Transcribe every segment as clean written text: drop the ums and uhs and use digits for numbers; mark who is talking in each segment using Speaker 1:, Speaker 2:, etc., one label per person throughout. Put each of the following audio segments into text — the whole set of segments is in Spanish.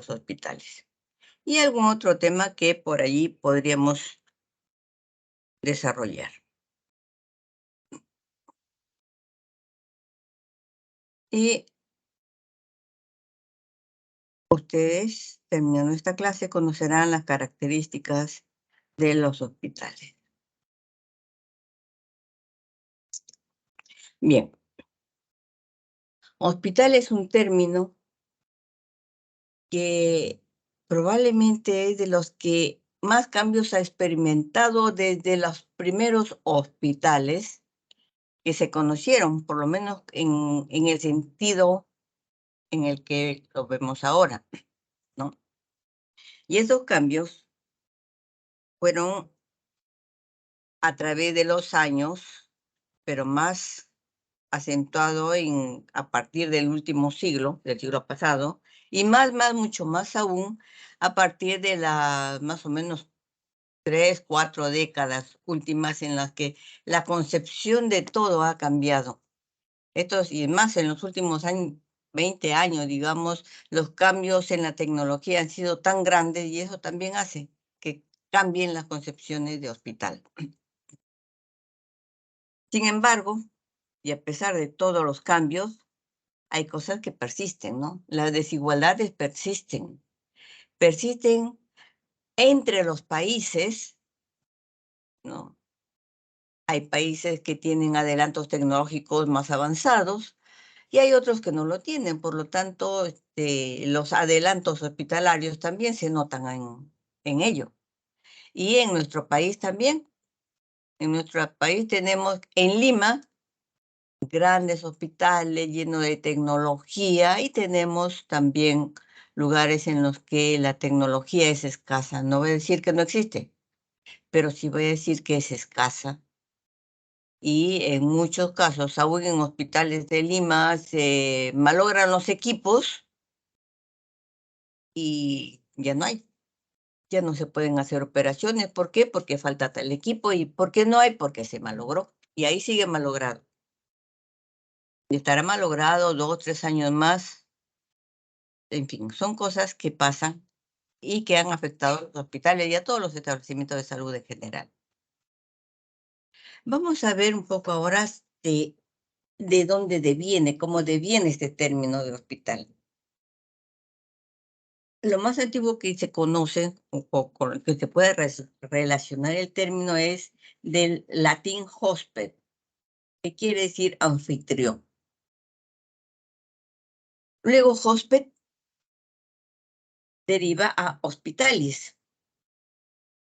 Speaker 1: los hospitales. Y algún otro tema que por allí podríamos desarrollar. Y ustedes, terminando esta clase, conocerán las características de los hospitales. Bien. Hospital es un término que probablemente es de los que más cambios ha experimentado desde los primeros hospitales que se conocieron, por lo menos en el sentido en el que lo vemos ahora, ¿no? Y esos cambios fueron a través de los años, pero más acentuado a partir del último siglo, del siglo pasado, y mucho más aún a partir de las más o menos 3, 4 décadas últimas en las que la concepción de todo ha cambiado. Y más en los últimos años, 20 años, digamos, los cambios en la tecnología han sido tan grandes y eso también hace que cambien las concepciones de hospital. Sin embargo, y a pesar de todos los cambios, hay cosas que persisten, ¿no? Las desigualdades persisten. Persisten entre los países, ¿no? Hay países que tienen adelantos tecnológicos más avanzados y hay otros que no lo tienen. Por lo tanto, los adelantos hospitalarios también se notan en ello. Y en nuestro país también. En nuestro país tenemos en Lima grandes hospitales llenos de tecnología y tenemos también lugares en los que la tecnología es escasa. No voy a decir que no existe, pero sí voy a decir que es escasa. Y en muchos casos, aún en hospitales de Lima, se malogran los equipos y ya no hay. Ya no se pueden hacer operaciones. ¿Por qué? Porque falta tal equipo. ¿Y por qué no hay? Porque se malogró. Y ahí sigue malogrado. Y estará malogrado 2, 3 años más. En fin, son cosas que pasan y que han afectado a los hospitales y a todos los establecimientos de salud en general. Vamos a ver un poco ahora de dónde deviene, cómo deviene este término de hospital. Lo más antiguo que se conoce o con el que se puede relacionar el término es del latín hosped, que quiere decir anfitrión. Luego hosped deriva a hospitalis,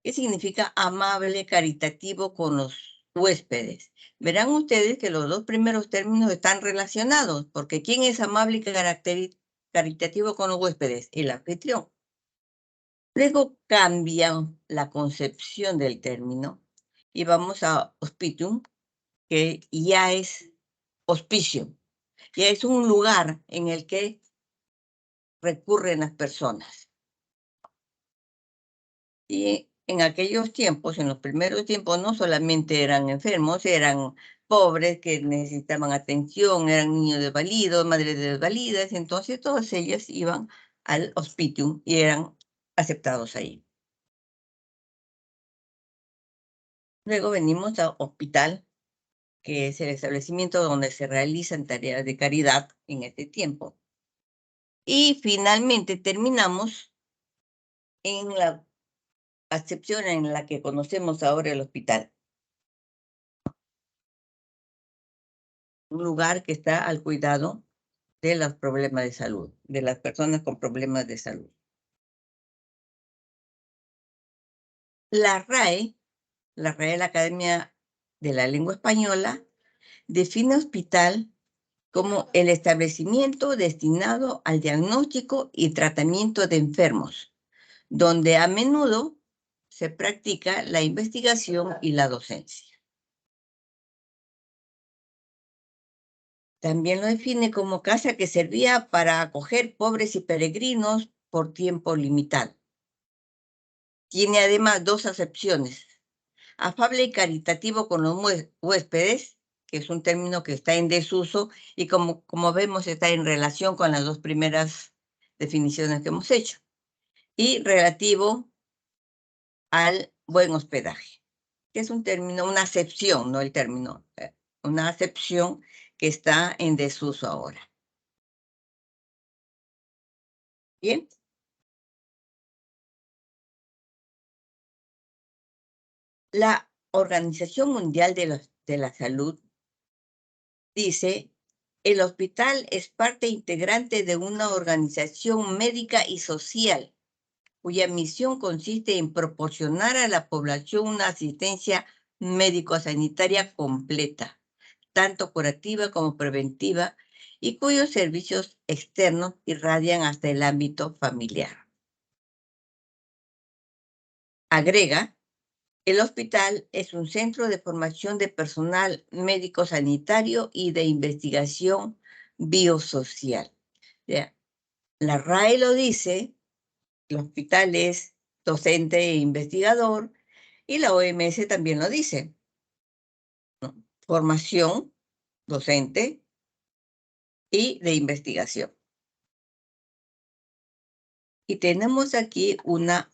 Speaker 1: que significa amable, caritativo con los huéspedes. Verán ustedes que los dos primeros términos están relacionados, porque ¿quién es amable y caritativo con los huéspedes? El anfitrión. Luego cambia la concepción del término y vamos a hospitium, que ya es hospicio, ya es un lugar en el que recurren las personas. Y en aquellos tiempos, en los primeros tiempos, no solamente eran enfermos, eran pobres que necesitaban atención, eran niños desvalidos, madres desvalidas, entonces todas ellas iban al hospitium y eran aceptados ahí. Luego venimos a hospital, que es el establecimiento donde se realizan tareas de caridad en este tiempo. Y finalmente terminamos en la acepción en la que conocemos ahora el hospital. Un lugar que está al cuidado de los problemas de salud, de las personas con problemas de salud. La RAE, la Real Academia de la Lengua Española, define hospital como el establecimiento destinado al diagnóstico y tratamiento de enfermos, donde a menudo se practica la investigación y la docencia. También lo define como casa que servía para acoger pobres y peregrinos por tiempo limitado. Tiene además dos acepciones: afable y caritativo con los huéspedes, que es un término que está en desuso y como vemos está en relación con las dos primeras definiciones que hemos hecho. y relativo al buen hospedaje, que es un término, una acepción, no el término, una acepción que está en desuso ahora. Bien. La Organización Mundial de la Salud dice, el hospital es parte integrante de una organización médica y social, cuya misión consiste en proporcionar a la población una asistencia médico-sanitaria completa, tanto curativa como preventiva, y cuyos servicios externos irradian hasta el ámbito familiar. Agrega, el hospital es un centro de formación de personal médico sanitario y de investigación biosocial. Ya, la RAE lo dice, el hospital es docente e investigador, y la OMS también lo dice, ¿no? Formación docente y de investigación. Y tenemos aquí una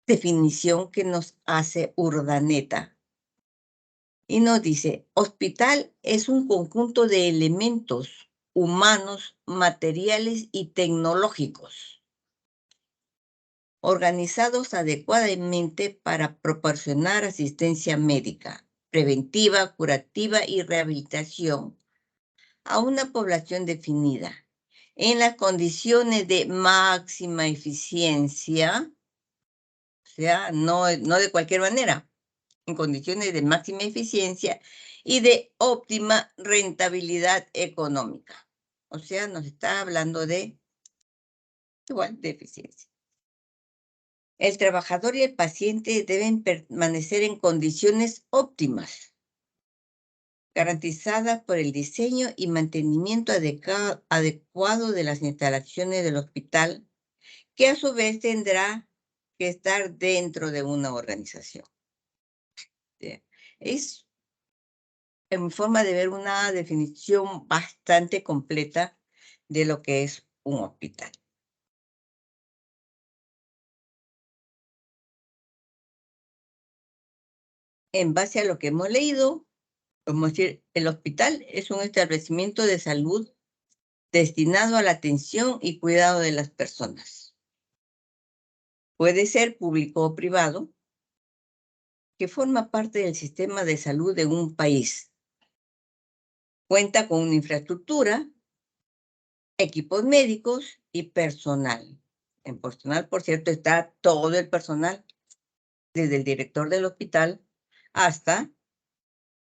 Speaker 1: definición que nos hace Urdaneta y nos dice, hospital es un conjunto de elementos humanos, materiales y tecnológicos organizados adecuadamente para proporcionar asistencia médica, preventiva, curativa y rehabilitación a una población definida en las condiciones de máxima eficiencia, o sea, no de cualquier manera, en condiciones de máxima eficiencia y de óptima rentabilidad económica. O sea, nos está hablando de igual de eficiencia. El trabajador y el paciente deben permanecer en condiciones óptimas, garantizadas por el diseño y mantenimiento adecuado de las instalaciones del hospital, que a su vez tendrá que estar dentro de una organización. Es, en mi forma de ver, una definición bastante completa de lo que es un hospital. En base a lo que hemos leído, como decir, el hospital es un establecimiento de salud destinado a la atención y cuidado de las personas. Puede ser público o privado, que forma parte del sistema de salud de un país. Cuenta con una infraestructura, equipos médicos y personal. En personal, por cierto, está todo el personal, desde el director del hospital hasta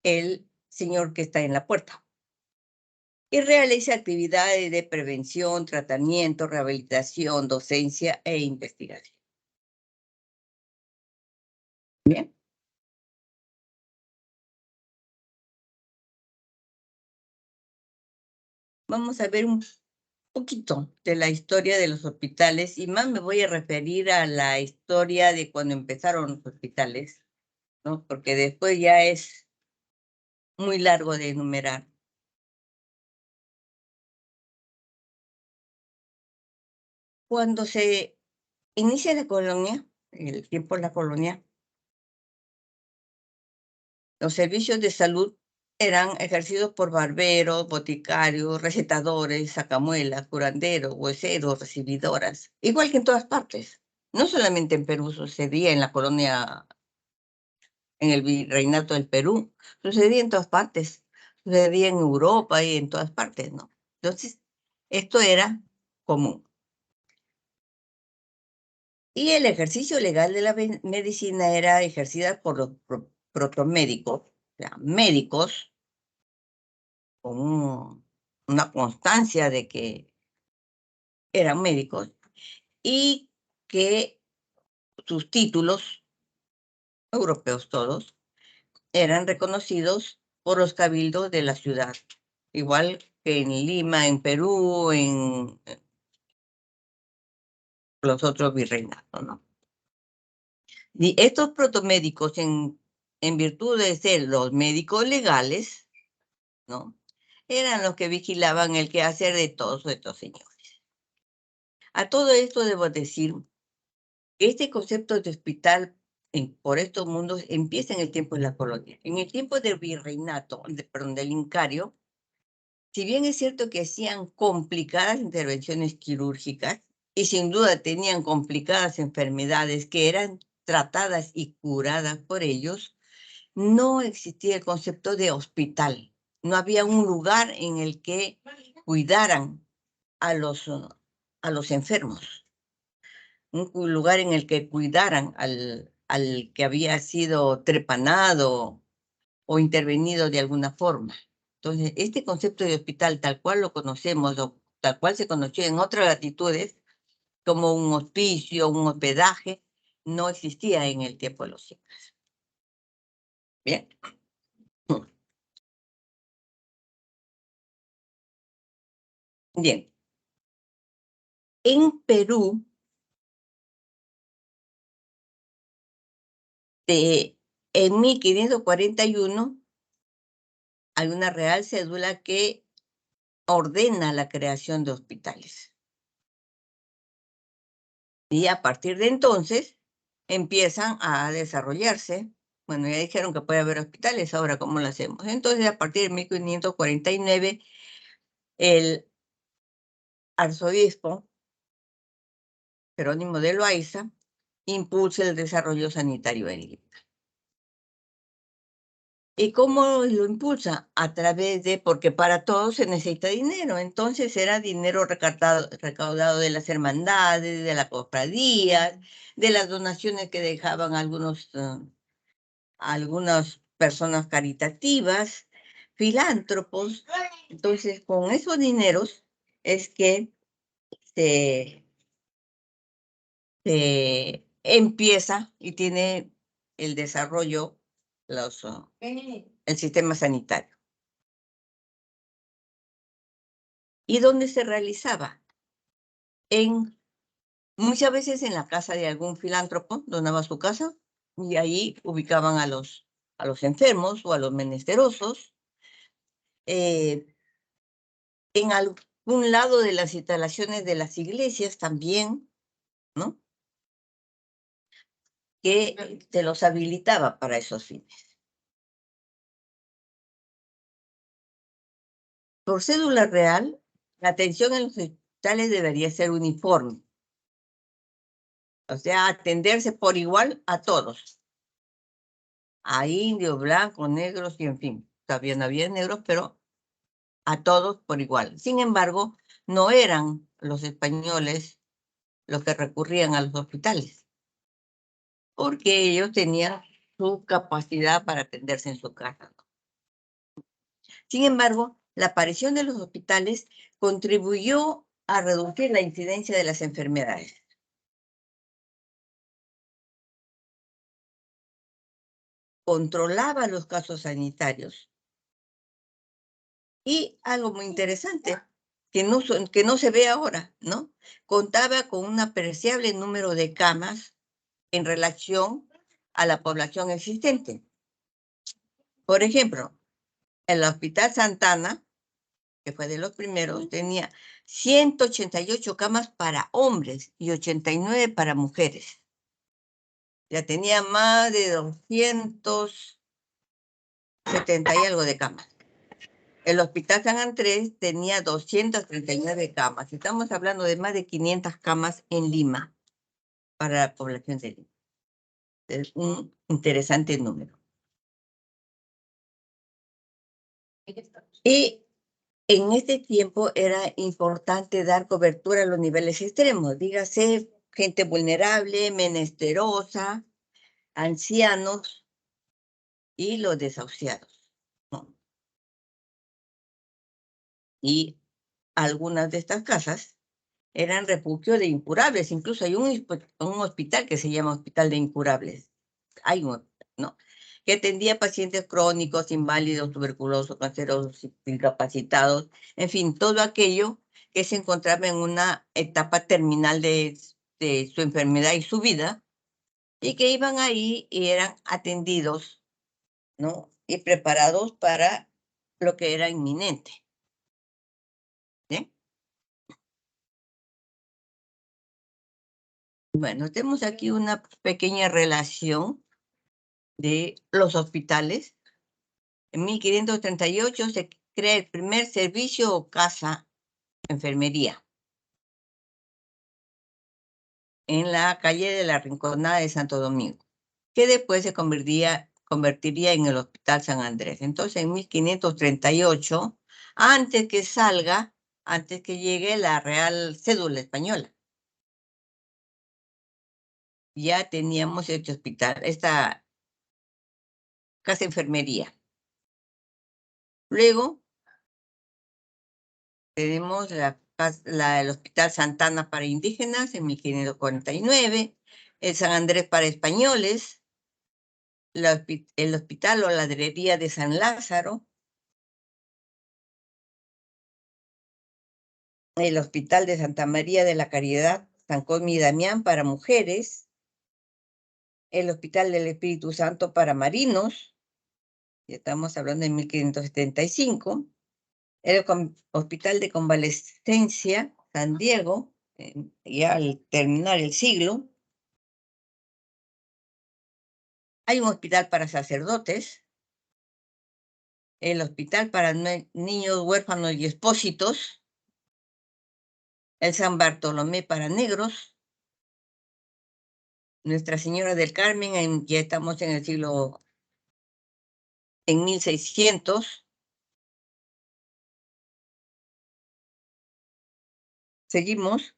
Speaker 1: el señor que está en la puerta. Y realiza actividades de prevención, tratamiento, rehabilitación, docencia e investigación. Bien. Vamos a ver un poquito de la historia de los hospitales y más me voy a referir a la historia de cuando empezaron los hospitales, ¿no? Porque después ya es muy largo de enumerar. Cuando se inicia la colonia, el tiempo de la colonia, los servicios de salud eran ejercidos por barberos, boticarios, recetadores, sacamuelas, curanderos, hueseros, recibidoras, igual que en todas partes. No solamente en Perú sucedía, en la colonia, en el virreinato del Perú, sucedía en todas partes, sucedía en Europa y en todas partes, ¿no? Entonces, esto era común. Y el ejercicio legal de la medicina era ejercida por los protomédicos, o sea, médicos con una constancia de que eran médicos y que sus títulos, europeos todos, eran reconocidos por los cabildos de la ciudad, igual que en Lima, en Perú, en los otros virreinatos, ¿no? Y estos protomédicos, en virtud de ser los médicos legales, ¿no? Eran los que vigilaban el quehacer de todos estos señores. A todo esto debo decir que este concepto de hospital por estos mundos empieza en el tiempo de la colonia. En el tiempo del virreinato, perdón, del incario, si bien es cierto que hacían complicadas intervenciones quirúrgicas y sin duda tenían complicadas enfermedades que eran tratadas y curadas por ellos, no existía el concepto de hospital. No había un lugar en el que cuidaran a los enfermos, un lugar en el que cuidaran al que había sido trepanado o intervenido de alguna forma. Entonces, este concepto de hospital, tal cual lo conocemos o tal cual se conoció en otras latitudes, como un hospicio, un hospedaje, no existía en el tiempo de los incas. Bien. Bien. En Perú, en 1541, hay una real cédula que ordena la creación de hospitales. Y a partir de entonces empiezan a desarrollarse. Bueno, ya dijeron que puede haber hospitales, ahora ¿cómo lo hacemos? Entonces, a partir de 1549, el arzobispo Jerónimo de Loaiza impulsa el desarrollo sanitario en Lima. ¿Y cómo lo impulsa? A través de, porque para todo se necesita dinero, entonces era dinero recaudado de las hermandades, de las cofradías, de las donaciones que dejaban algunas personas caritativas, filántropos. Entonces, con esos dineros es que se, se empieza y tiene el desarrollo el sistema sanitario. ¿Y dónde se realizaba? Muchas veces en la casa de algún filántropo, donaba su casa, y ahí ubicaban a los enfermos o a los menesterosos. En algún lado de las instalaciones de las iglesias también, ¿no? Que se los habilitaba para esos fines. Por cédula real, la atención en los hospitales debería ser uniforme, o sea, atenderse por igual a todos, a indios, blancos, negros y en fin, también había negros, pero a todos por igual. Sin embargo, no eran los españoles los que recurrían a los hospitales, porque ellos tenían su capacidad para atenderse en su casa. Sin embargo, la aparición de los hospitales contribuyó a reducir la incidencia de las enfermedades. Controlaba los casos sanitarios. Y algo muy interesante, que no se ve ahora, ¿no? Contaba con un apreciable número de camas en relación a la población existente. Por ejemplo, el Hospital Santana, que fue de los primeros, tenía 188 camas para hombres y 89 para mujeres. Ya tenía más de 270 y algo de camas. El Hospital San Andrés tenía 239 camas. Estamos hablando de más de 500 camas en Lima para la población de Lima. Es un interesante número. Y en este tiempo era importante dar cobertura a los niveles extremos, dígase gente vulnerable, menesterosa, ancianos y los desahuciados, ¿no? Y algunas de estas casas eran refugio de incurables, incluso hay un hospital que se llama Hospital de Incurables, hay un, ¿no? Que atendía pacientes crónicos, inválidos, tuberculosos, cancerosos, incapacitados, en fin, todo aquello que se encontraba en una etapa terminal de su enfermedad y su vida, y que iban ahí y eran atendidos, ¿no? Y preparados para lo que era inminente. ¿Bien? Bueno, tenemos aquí una pequeña relación de los hospitales. En 1538 se crea el primer servicio o casa enfermería en la calle de la Rinconada de Santo Domingo, que después se convertiría en el Hospital San Andrés. Entonces, en 1538, antes que llegue la Real Cédula Española, ya teníamos este hospital, esta casa enfermería. Luego tenemos el Hospital Santana para indígenas en 1549, el San Andrés para españoles, el Hospital o Ladrería de San Lázaro, el Hospital de Santa María de la Caridad, San Cosme y Damián para mujeres, el Hospital del Espíritu Santo para marinos, ya estamos hablando de 1575, el Hospital de Convalescencia San Diego, ya al terminar el siglo. Hay un hospital para sacerdotes, el Hospital para Niños Huérfanos y Expósitos, el San Bartolomé para negros, Nuestra Señora del Carmen, ya estamos en el siglo, en 1600. Seguimos.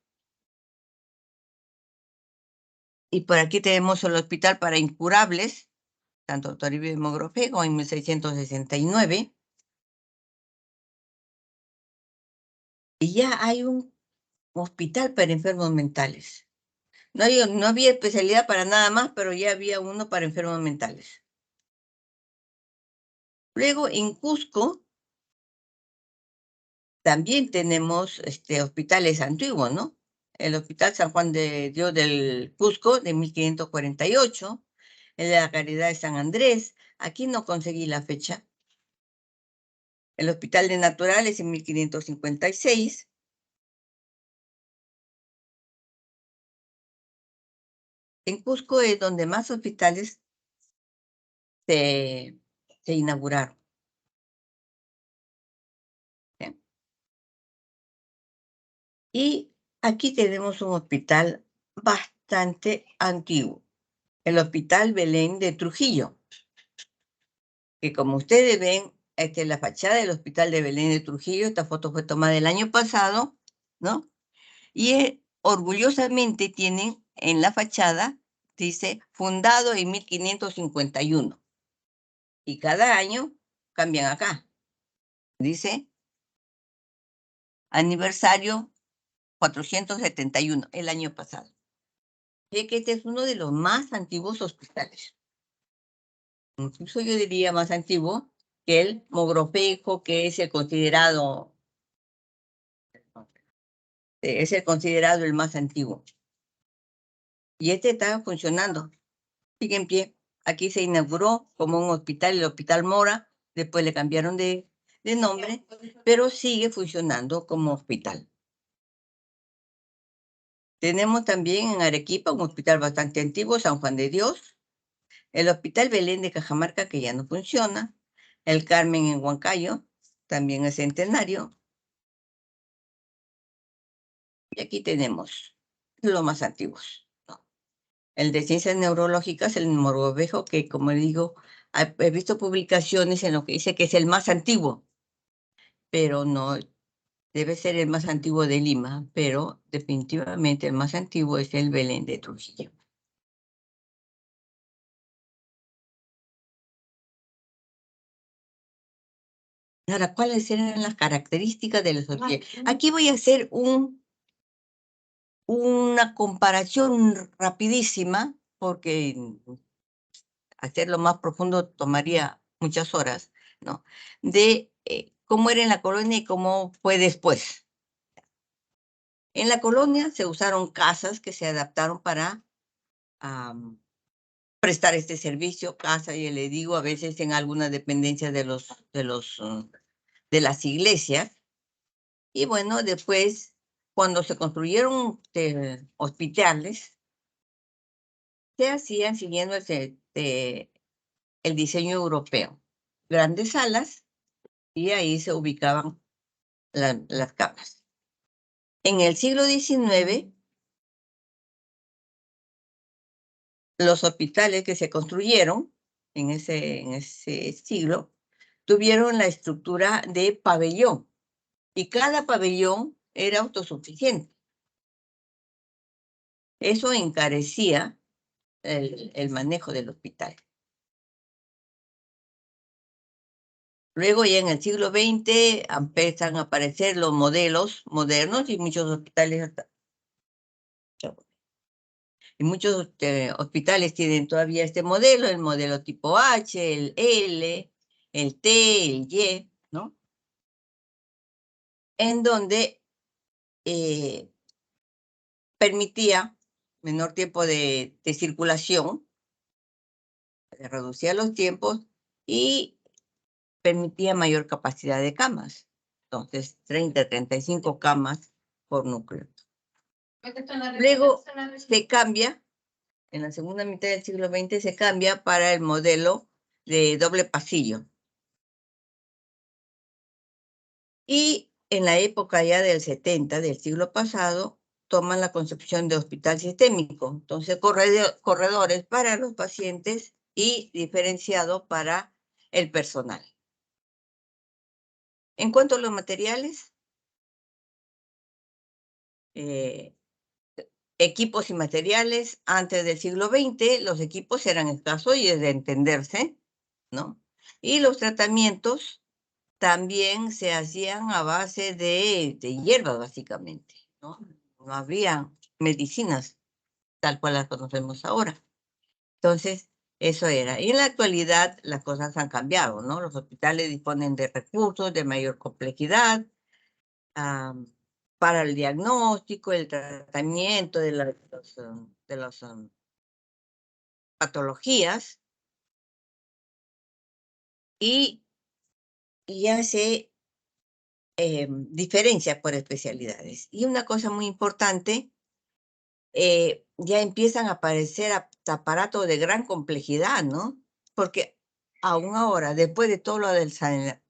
Speaker 1: Y por aquí tenemos el Hospital para Incurables, tanto Toribio y Mogrovejo, en 1669. Y ya hay un hospital para enfermos mentales. No había especialidad para nada más, pero ya había uno para enfermos mentales. Luego, en Cusco, también tenemos hospitales antiguos, ¿no? El Hospital San Juan de Dios del Cusco, de 1548, el de la Caridad de San Andrés. Aquí no conseguí la fecha. El Hospital de Naturales en 1556. En Cusco es donde más hospitales se, se inauguraron. ¿Sí? Y aquí tenemos un hospital bastante antiguo, el Hospital Belén de Trujillo, que como ustedes ven, esta es la fachada del Hospital de Belén de Trujillo. Esta foto fue tomada el año pasado, ¿no? Y orgullosamente tienen en la fachada, dice, fundado en 1551. Y cada año cambian acá. Dice, aniversario 471, el año pasado. Sé que este es uno de los más antiguos hospitales. Incluso yo diría más antiguo que el Mogrovejo, que es el considerado el más antiguo. Y este está funcionando, sigue en pie. Aquí se inauguró como un hospital, el Hospital Mora, después le cambiaron de nombre, pero sigue funcionando como hospital. Tenemos también en Arequipa un hospital bastante antiguo, San Juan de Dios, el Hospital Belén de Cajamarca, que ya no funciona, el Carmen en Huancayo, también es centenario, y aquí tenemos los más antiguos, ¿no? El de ciencias neurológicas, el Mogrovejo, que como digo, he visto publicaciones en lo que dice que es el más antiguo, pero no, debe ser el más antiguo de Lima, pero definitivamente el más antiguo es el Belén de Trujillo. Ahora, ¿cuáles eran las características de los hospitales? Aquí voy a hacer una comparación rapidísima, porque hacerlo más profundo tomaría muchas horas, ¿no? De cómo era en la colonia y cómo fue después. En la colonia se usaron casas que se adaptaron para prestar este servicio, casa, y le digo, a veces en algunas dependencias de las iglesias. Y bueno, después, cuando se construyeron hospitales, se hacían siguiendo el diseño europeo. Grandes salas y ahí se ubicaban las camas. En el siglo XIX, los hospitales que se construyeron en ese siglo tuvieron la estructura de pabellón y cada pabellón era autosuficiente. Eso encarecía el manejo del hospital. Luego ya en el siglo XX empiezan a aparecer los modelos modernos y muchos hospitales, hospitales tienen todavía este modelo, el modelo tipo H, el L, el T, el Y, ¿no? En donde permitía menor tiempo de circulación, reducía los tiempos y permitía mayor capacidad de camas. Entonces, 30, 35 camas por núcleo. Luego se cambia, en la segunda mitad del siglo XX se cambia para el modelo de doble pasillo. Y en la época ya del 70 del siglo pasado, toman la concepción de hospital sistémico. Entonces, corredores para los pacientes y diferenciado para el personal. En cuanto a los materiales, equipos y materiales, antes del siglo XX, los equipos eran escasos y es de entenderse, ¿no? Y los tratamientos también se hacían a base de hierbas, básicamente, ¿no? No había medicinas tal cual las conocemos ahora. Entonces, eso era. Y en la actualidad las cosas han cambiado, ¿no? Los hospitales disponen de recursos de mayor complejidad para el diagnóstico, el tratamiento de las patologías y ya se diferencia por especialidades. Y una cosa muy importante, ya empiezan a aparecer aparatos de gran complejidad, ¿no? Porque aún ahora, después de todo lo del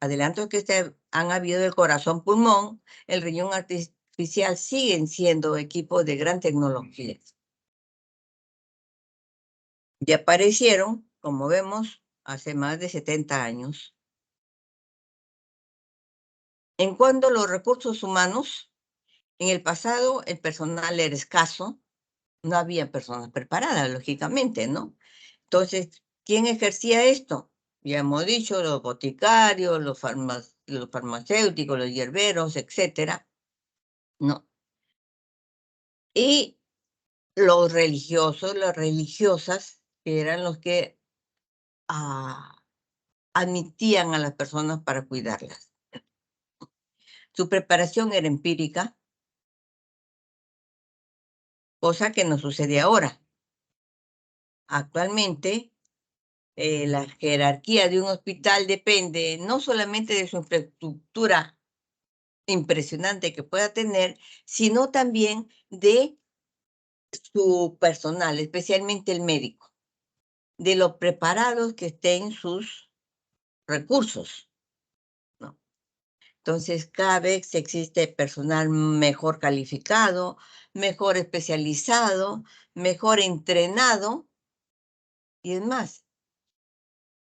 Speaker 1: adelanto que han habido del corazón pulmón, el riñón artificial siguen siendo equipos de gran tecnología. Y aparecieron, como vemos, hace más de 70 años. En cuanto a los recursos humanos, en el pasado el personal era escaso, no había personas preparadas, lógicamente, ¿no? Entonces, ¿quién ejercía esto? Ya hemos dicho, los boticarios, los farmacéuticos, los hierberos, etcétera, ¿no? Y los religiosos, las religiosas, que eran los que admitían a las personas para cuidarlas. Su preparación era empírica, cosa que no sucede ahora. Actualmente, la jerarquía de un hospital depende no solamente de su infraestructura impresionante que pueda tener, sino también de su personal, especialmente el médico, de lo preparados que estén sus recursos, ¿no? Entonces, cada vez existe personal mejor calificado, mejor especializado, mejor entrenado, y es más,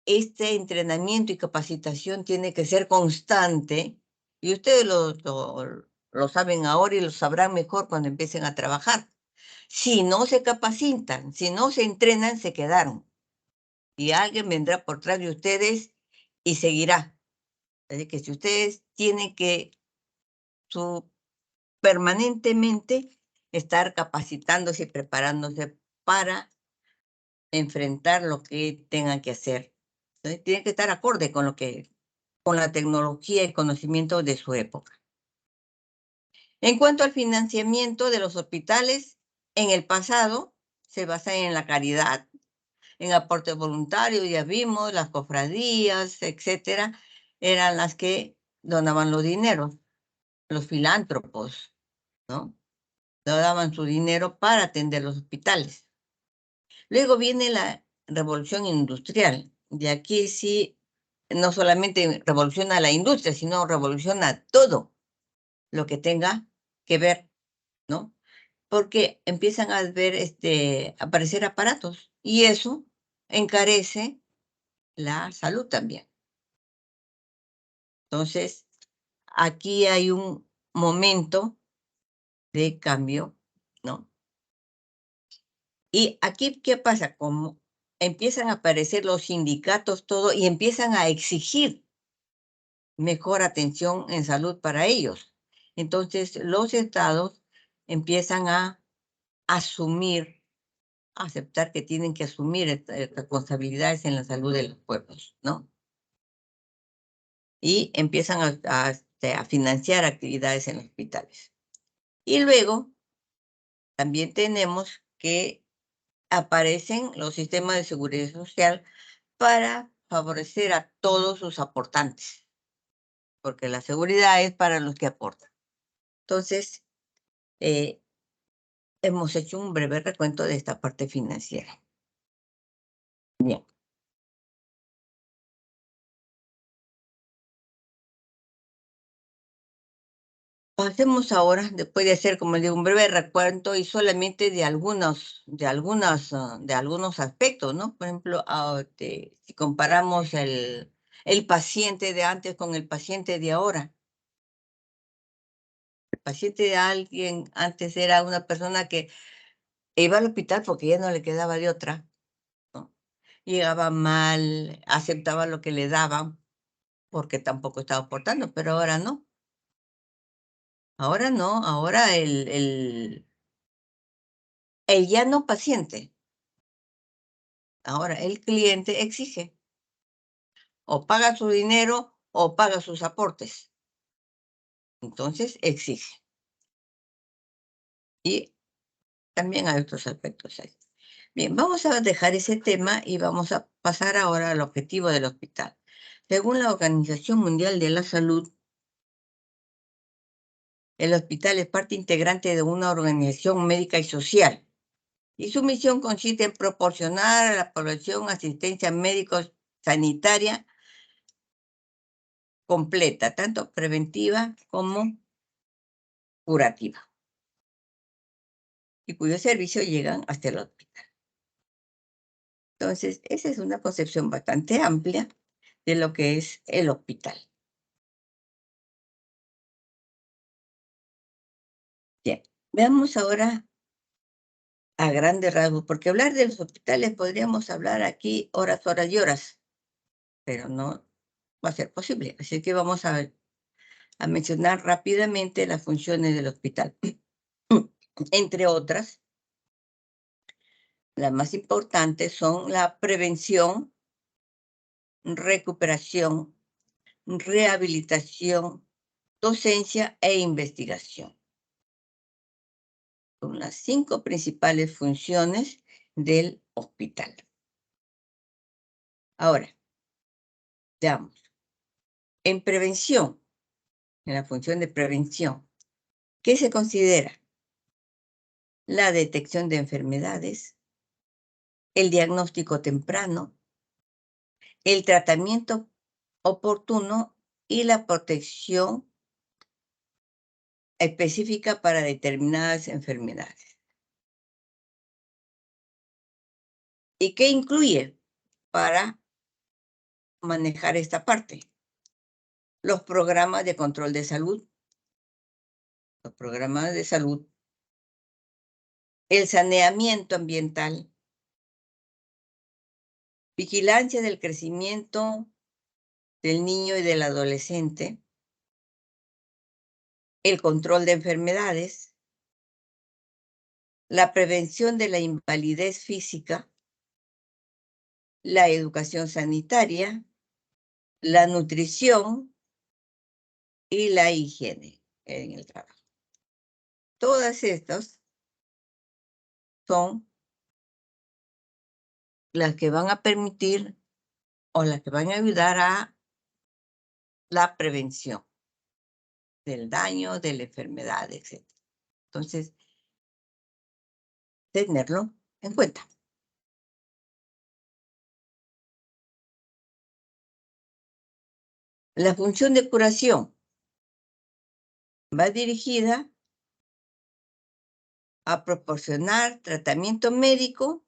Speaker 1: este entrenamiento y capacitación tiene que ser constante, y ustedes lo saben ahora y lo sabrán mejor cuando empiecen a trabajar. Si no se capacitan, si no se entrenan, se quedaron. Y alguien vendrá por tras de ustedes y seguirá. Así que si ustedes tienen que permanentemente estar capacitándose y preparándose para enfrentar lo que tengan que hacer. Entonces, tienen que estar acorde con la tecnología y conocimiento de su época. En cuanto al financiamiento de los hospitales, en el pasado se basa en la caridad, en aportes voluntarios, ya vimos, las cofradías, etcétera, eran las que donaban los dineros, los filántropos, ¿no? Donaban su dinero para atender los hospitales. Luego viene la revolución industrial. Y aquí sí, no solamente revoluciona la industria, sino revoluciona todo lo que tenga que ver, ¿no? Porque empiezan a ver, aparecer aparatos y eso encarece la salud también. Entonces, aquí hay un momento de cambio, ¿no? Y aquí, ¿qué pasa? Como empiezan a aparecer los sindicatos, todo, y empiezan a exigir mejor atención en salud para ellos. Entonces, los estados empiezan a asumir, a aceptar que tienen que asumir responsabilidades en la salud de los pueblos, ¿no? Y empiezan a financiar actividades en hospitales. Y luego también tenemos que aparecen los sistemas de seguridad social para favorecer a todos sus aportantes, porque la seguridad es para los que aportan. Entonces, eh, hemos hecho un breve recuento de esta parte financiera. Bien. Pasemos ahora, después de hacer, como digo, un breve recuento y solamente de algunos aspectos, ¿no? Por ejemplo, si comparamos el paciente de antes con el paciente de ahora. El paciente de alguien antes era una persona que iba al hospital porque ya no le quedaba de otra, ¿no? Llegaba mal, aceptaba lo que le daban, porque tampoco estaba aportando, pero ahora no. Ahora no, ahora el ya no paciente, ahora el cliente exige, o paga su dinero o paga sus aportes. Entonces exige. Y también hay otros aspectos ahí. Bien, vamos a dejar ese tema y vamos a pasar ahora al objetivo del hospital. Según la Organización Mundial de la Salud, el hospital es parte integrante de una organización médica y social, y su misión consiste en proporcionar a la población asistencia médico-sanitaria completa, tanto preventiva como curativa, y cuyos servicios llegan hasta el hospital. Entonces, esa es una concepción bastante amplia de lo que es el hospital. Bien, veamos ahora a grandes rasgos, porque hablar de los hospitales podríamos hablar aquí horas, horas y horas, pero no va a ser posible. Así que vamos a mencionar rápidamente las funciones del hospital. Entre otras, las más importantes son la prevención, recuperación, rehabilitación, docencia e investigación. Son las 5 principales funciones del hospital. Ahora, veamos. En prevención, en la función de prevención, ¿qué se considera? La detección de enfermedades, el diagnóstico temprano, el tratamiento oportuno y la protección específica para determinadas enfermedades. ¿Y qué incluye para manejar esta parte? Los programas de control de salud, los programas de salud, el saneamiento ambiental, vigilancia del crecimiento del niño y del adolescente, el control de enfermedades, la prevención de la invalidez física, la educación sanitaria, la nutrición y la higiene en el trabajo. Todas estas son las que van a permitir o las que van a ayudar a la prevención del daño, de la enfermedad, etc. Entonces, tenerlo en cuenta. La función de curación va dirigida a proporcionar tratamiento médico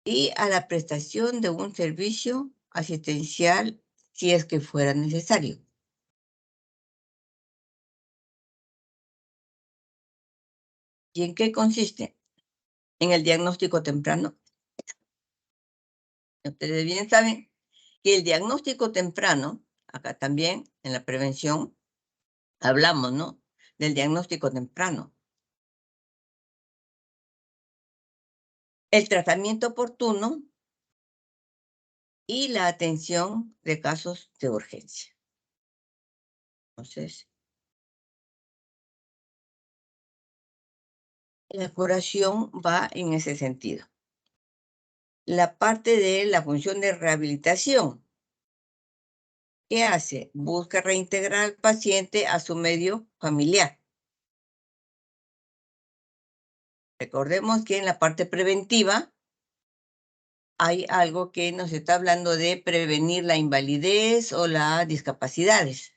Speaker 1: y a la prestación de un servicio asistencial si es que fuera necesario. ¿Y en qué consiste? En el diagnóstico temprano. Ustedes bien saben que el diagnóstico temprano, acá también en la prevención, hablamos, ¿no? Del diagnóstico temprano. El tratamiento oportuno y la atención de casos de urgencia. Entonces, la curación va en ese sentido. La parte de la función de rehabilitación, ¿qué hace? Busca reintegrar al paciente a su medio familiar. Recordemos que en la parte preventiva hay algo que nos está hablando de prevenir la invalidez o las discapacidades.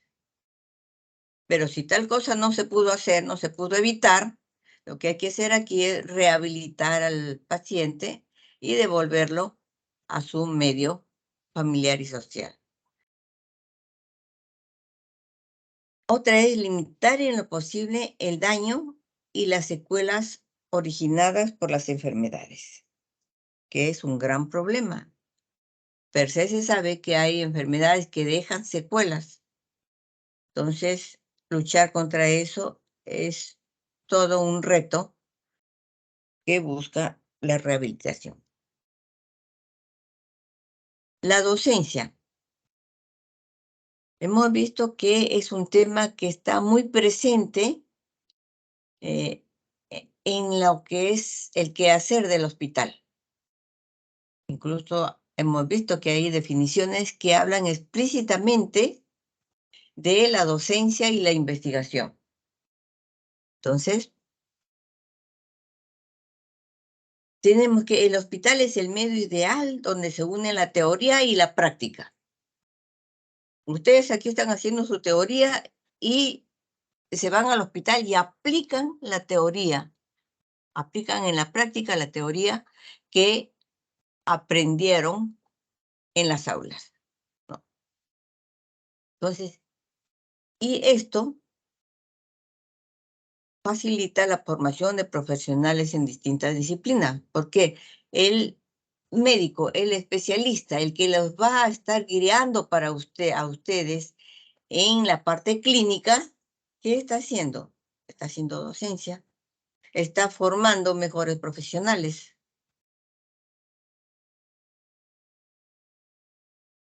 Speaker 1: Pero si tal cosa no se pudo hacer, no se pudo evitar, lo que hay que hacer aquí es rehabilitar al paciente y devolverlo a su medio familiar y social. Otra es limitar en lo posible el daño y las secuelas originadas por las enfermedades, que es un gran problema. Per se sabe que hay enfermedades que dejan secuelas. Entonces, luchar contra eso es todo un reto que busca la rehabilitación. La docencia. Hemos visto que es un tema que está muy presente eh, en lo que es el quehacer del hospital. Incluso hemos visto que hay definiciones que hablan explícitamente de la docencia y la investigación. Entonces, tenemos que el hospital es el medio ideal donde se une la teoría y la práctica. Ustedes aquí están haciendo su teoría y se van al hospital y aplican la teoría, aplican en la práctica la teoría que aprendieron en las aulas, ¿no? Entonces, y esto facilita la formación de profesionales en distintas disciplinas, porque el médico, el especialista, el que los va a estar guiando para a ustedes en la parte clínica, ¿qué está haciendo? Está haciendo docencia, está formando mejores profesionales.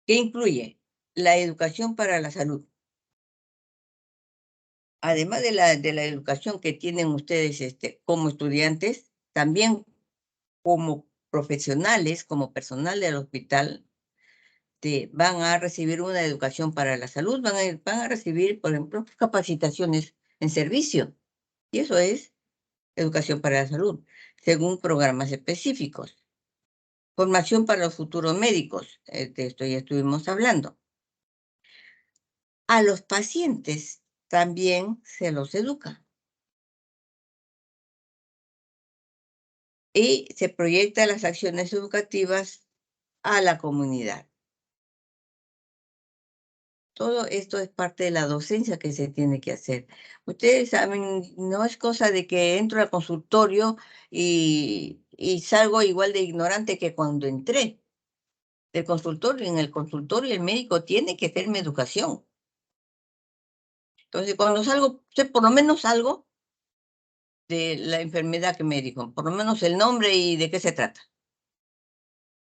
Speaker 1: ¿Qué incluye? La educación para la salud. Además de la educación que tienen ustedes como estudiantes, también como profesionales, como personal del hospital, van a recibir una educación para la salud, van a recibir, por ejemplo, capacitaciones en servicio. Y eso es educación para la salud, según programas específicos. Formación para los futuros médicos, de esto ya estuvimos hablando. A los pacientes también se los educa y se proyecta las acciones educativas a la comunidad. Todo esto es parte de la docencia que se tiene que hacer. Ustedes saben, no es cosa de que entro al consultorio y salgo igual de ignorante que cuando entré del consultorio. En el consultorio el médico tiene que hacerme educación. Entonces, cuando salgo, sé por lo menos algo de la enfermedad que me dijo, por lo menos el nombre y de qué se trata.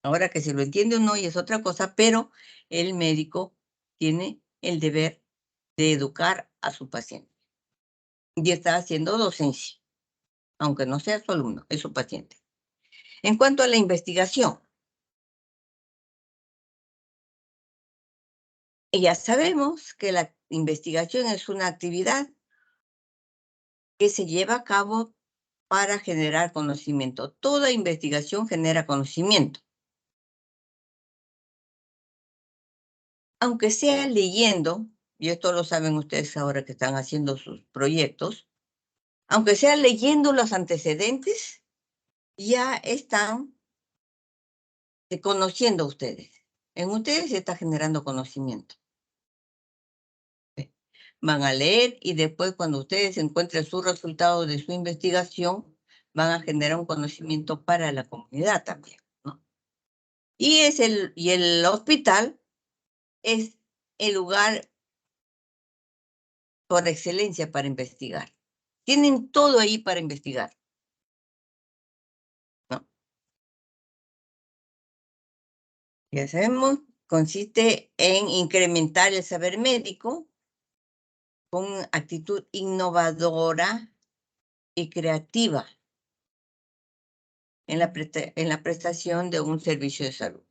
Speaker 1: Ahora que si lo entiende o no, y es otra cosa, pero el médico tiene el deber de educar a su paciente. Y está haciendo docencia, aunque no sea su alumno, es su paciente. En cuanto a la investigación, ya sabemos que la investigación es una actividad que se lleva a cabo para generar conocimiento. Toda investigación genera conocimiento. aunque sea leyendo, y esto lo saben ustedes ahora que están haciendo sus proyectos, aunque sea leyendo los antecedentes, ya están conociendo ustedes. En ustedes se está generando conocimiento. Van a leer y después cuando ustedes encuentren sus resultados de su investigación, van a generar un conocimiento para la comunidad también, ¿no? Y el hospital es el lugar por excelencia para investigar. Tienen todo ahí para investigar, ¿no? Ya sabemos, consiste en incrementar el saber médico con actitud innovadora y creativa en en la prestación de un servicio de salud.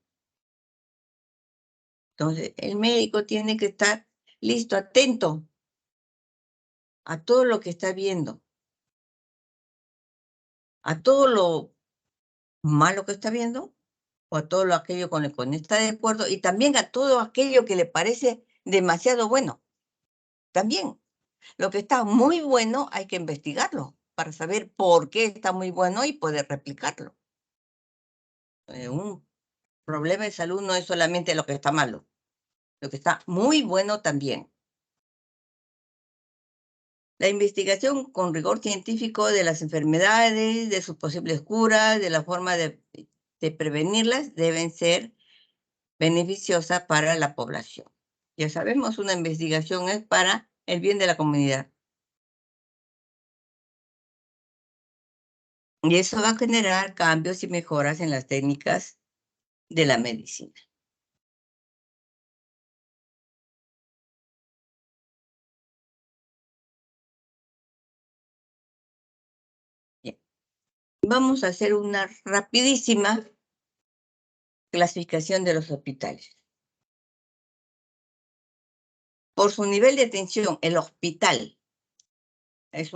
Speaker 1: Entonces, el médico tiene que estar listo, atento a todo lo que está viendo, a todo lo malo que está viendo, o a todo lo aquello con lo que no está de acuerdo, y también a todo aquello que le parece demasiado bueno. También, lo que está muy bueno hay que investigarlo para saber por qué está muy bueno y poder replicarlo. Un problema de salud no es solamente lo que está malo, lo que está muy bueno también. La investigación con rigor científico de las enfermedades, de sus posibles curas, de la forma de prevenirlas, deben ser beneficiosas para la población. Ya sabemos, una investigación es para el bien de la comunidad. Y eso va a generar cambios y mejoras en las técnicas de la medicina. Bien. Vamos a hacer una rapidísima clasificación de los hospitales. Por su nivel de atención, el hospital es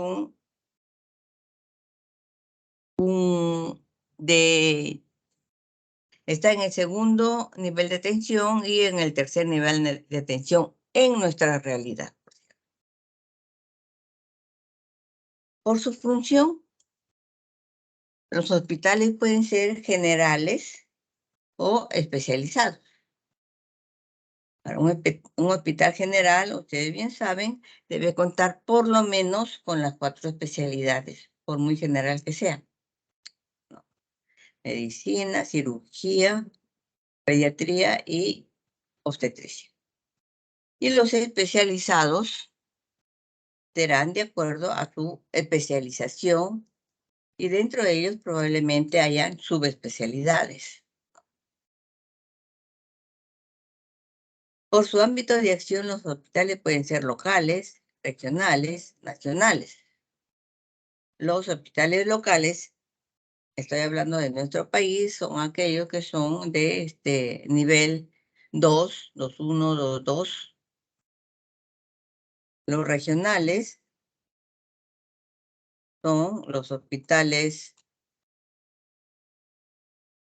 Speaker 1: de, está en el segundo nivel de atención y en el tercer nivel de atención en nuestra realidad. Por su función, los hospitales pueden ser generales o especializados. Para un hospital general, ustedes bien saben, debe contar por lo menos con las 4 especialidades, por muy general que sea, ¿no? Medicina, cirugía, pediatría y obstetricia. Y los especializados serán de acuerdo a su especialización y dentro de ellos probablemente hayan subespecialidades. Por su ámbito de acción, los hospitales pueden ser locales, regionales, nacionales. Los hospitales locales, estoy hablando de nuestro país, son aquellos que son de nivel 2, 2-1, 2-2. Los regionales son los hospitales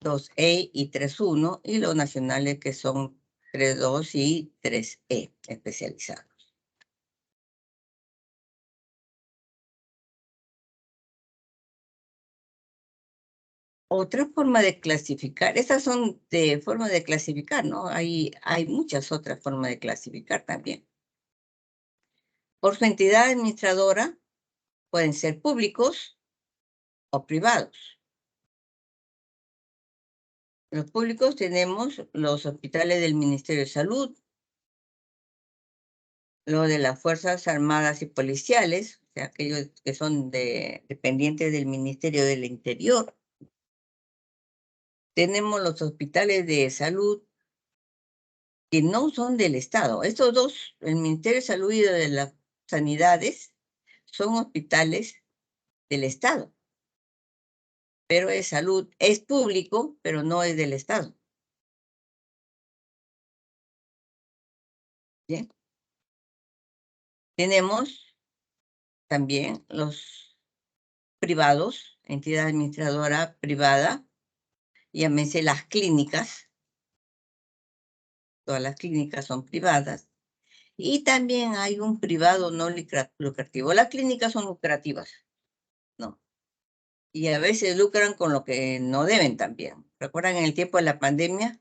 Speaker 1: 2E y 3-1 y los nacionales que son 3-2 y 3E especializados. Otra forma de clasificar, estas son de forma de clasificar, ¿no? Hay muchas otras formas de clasificar también. Por su entidad administradora, pueden ser públicos o privados. Los públicos tenemos los hospitales del Ministerio de Salud, los de las Fuerzas Armadas y Policiales, o sea, aquellos que son dependientes del Ministerio del Interior. Tenemos los hospitales de salud que no son del Estado. Estos dos, el Ministerio de Salud y de las Sanidades, son hospitales del Estado. Pero de salud es público, pero no es del Estado. Bien. Tenemos también los privados, entidad administradora privada, llámese las clínicas, Todas las clínicas son privadas. Y también hay un privado no lucrativo. Las clínicas son lucrativas, ¿no? Y a veces lucran con lo que no deben también. ¿Recuerdan en el tiempo de la pandemia?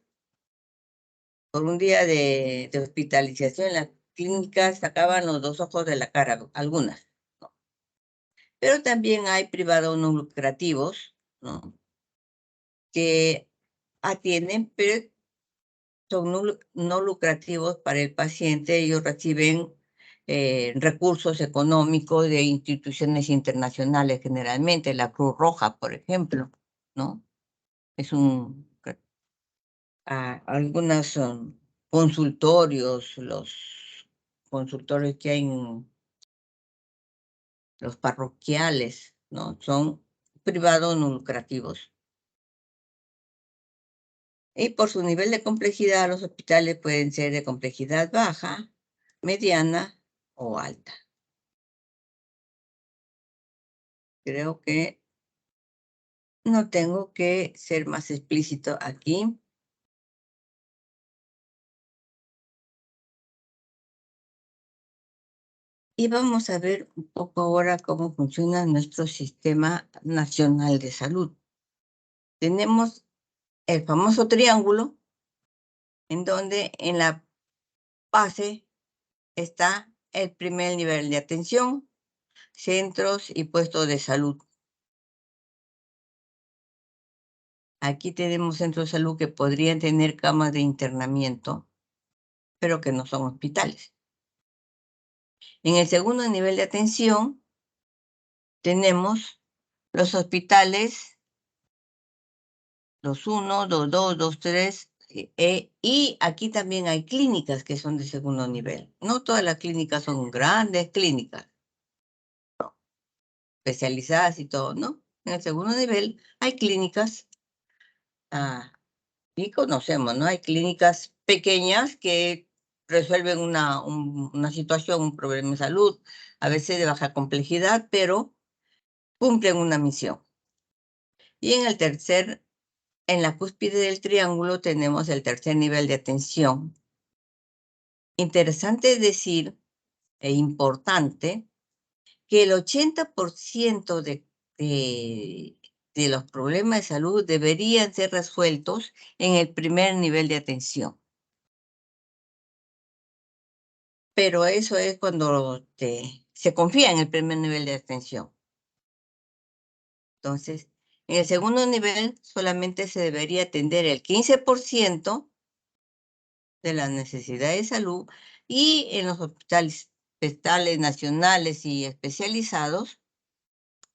Speaker 1: Por un día de hospitalización en la clínica sacaban los dos ojos de la cara, algunas, ¿no? Pero también hay privados no lucrativos, ¿no? Que atienden, pero son no lucrativos para el paciente. Ellos reciben recursos económicos de instituciones internacionales, generalmente la Cruz Roja, por ejemplo, ¿no? Es algunos consultorios, los consultorios que hay en los parroquiales, ¿no? Son privados no lucrativos. Y por su nivel de complejidad, los hospitales pueden ser de complejidad baja, mediana o alta. Creo que no tengo que ser más explícito aquí. Y vamos a ver un poco ahora cómo funciona nuestro sistema nacional de salud. Tenemos el famoso triángulo, en donde en la base está el primer nivel de atención, centros y puestos de salud. Aquí tenemos centros de salud que podrían tener camas de internamiento, pero que no son hospitales. En el segundo nivel de atención tenemos los hospitales, los 1, los 2, los 3, y aquí también hay clínicas que son de segundo nivel. No todas las clínicas son grandes clínicas especializadas y todo, ¿no? En el segundo nivel hay clínicas, y conocemos, ¿no? Hay clínicas pequeñas que resuelven una situación, un problema de salud, a veces de baja complejidad, pero cumplen una misión. Y en la cúspide del triángulo tenemos el tercer nivel de atención. Interesante decir, e importante, que el 80% de los problemas de salud deberían ser resueltos en el primer nivel de atención. Pero eso es cuando se confía en el primer nivel de atención. Entonces, en el segundo nivel solamente se debería atender el 15% de las necesidades de salud, y en los hospitales nacionales y especializados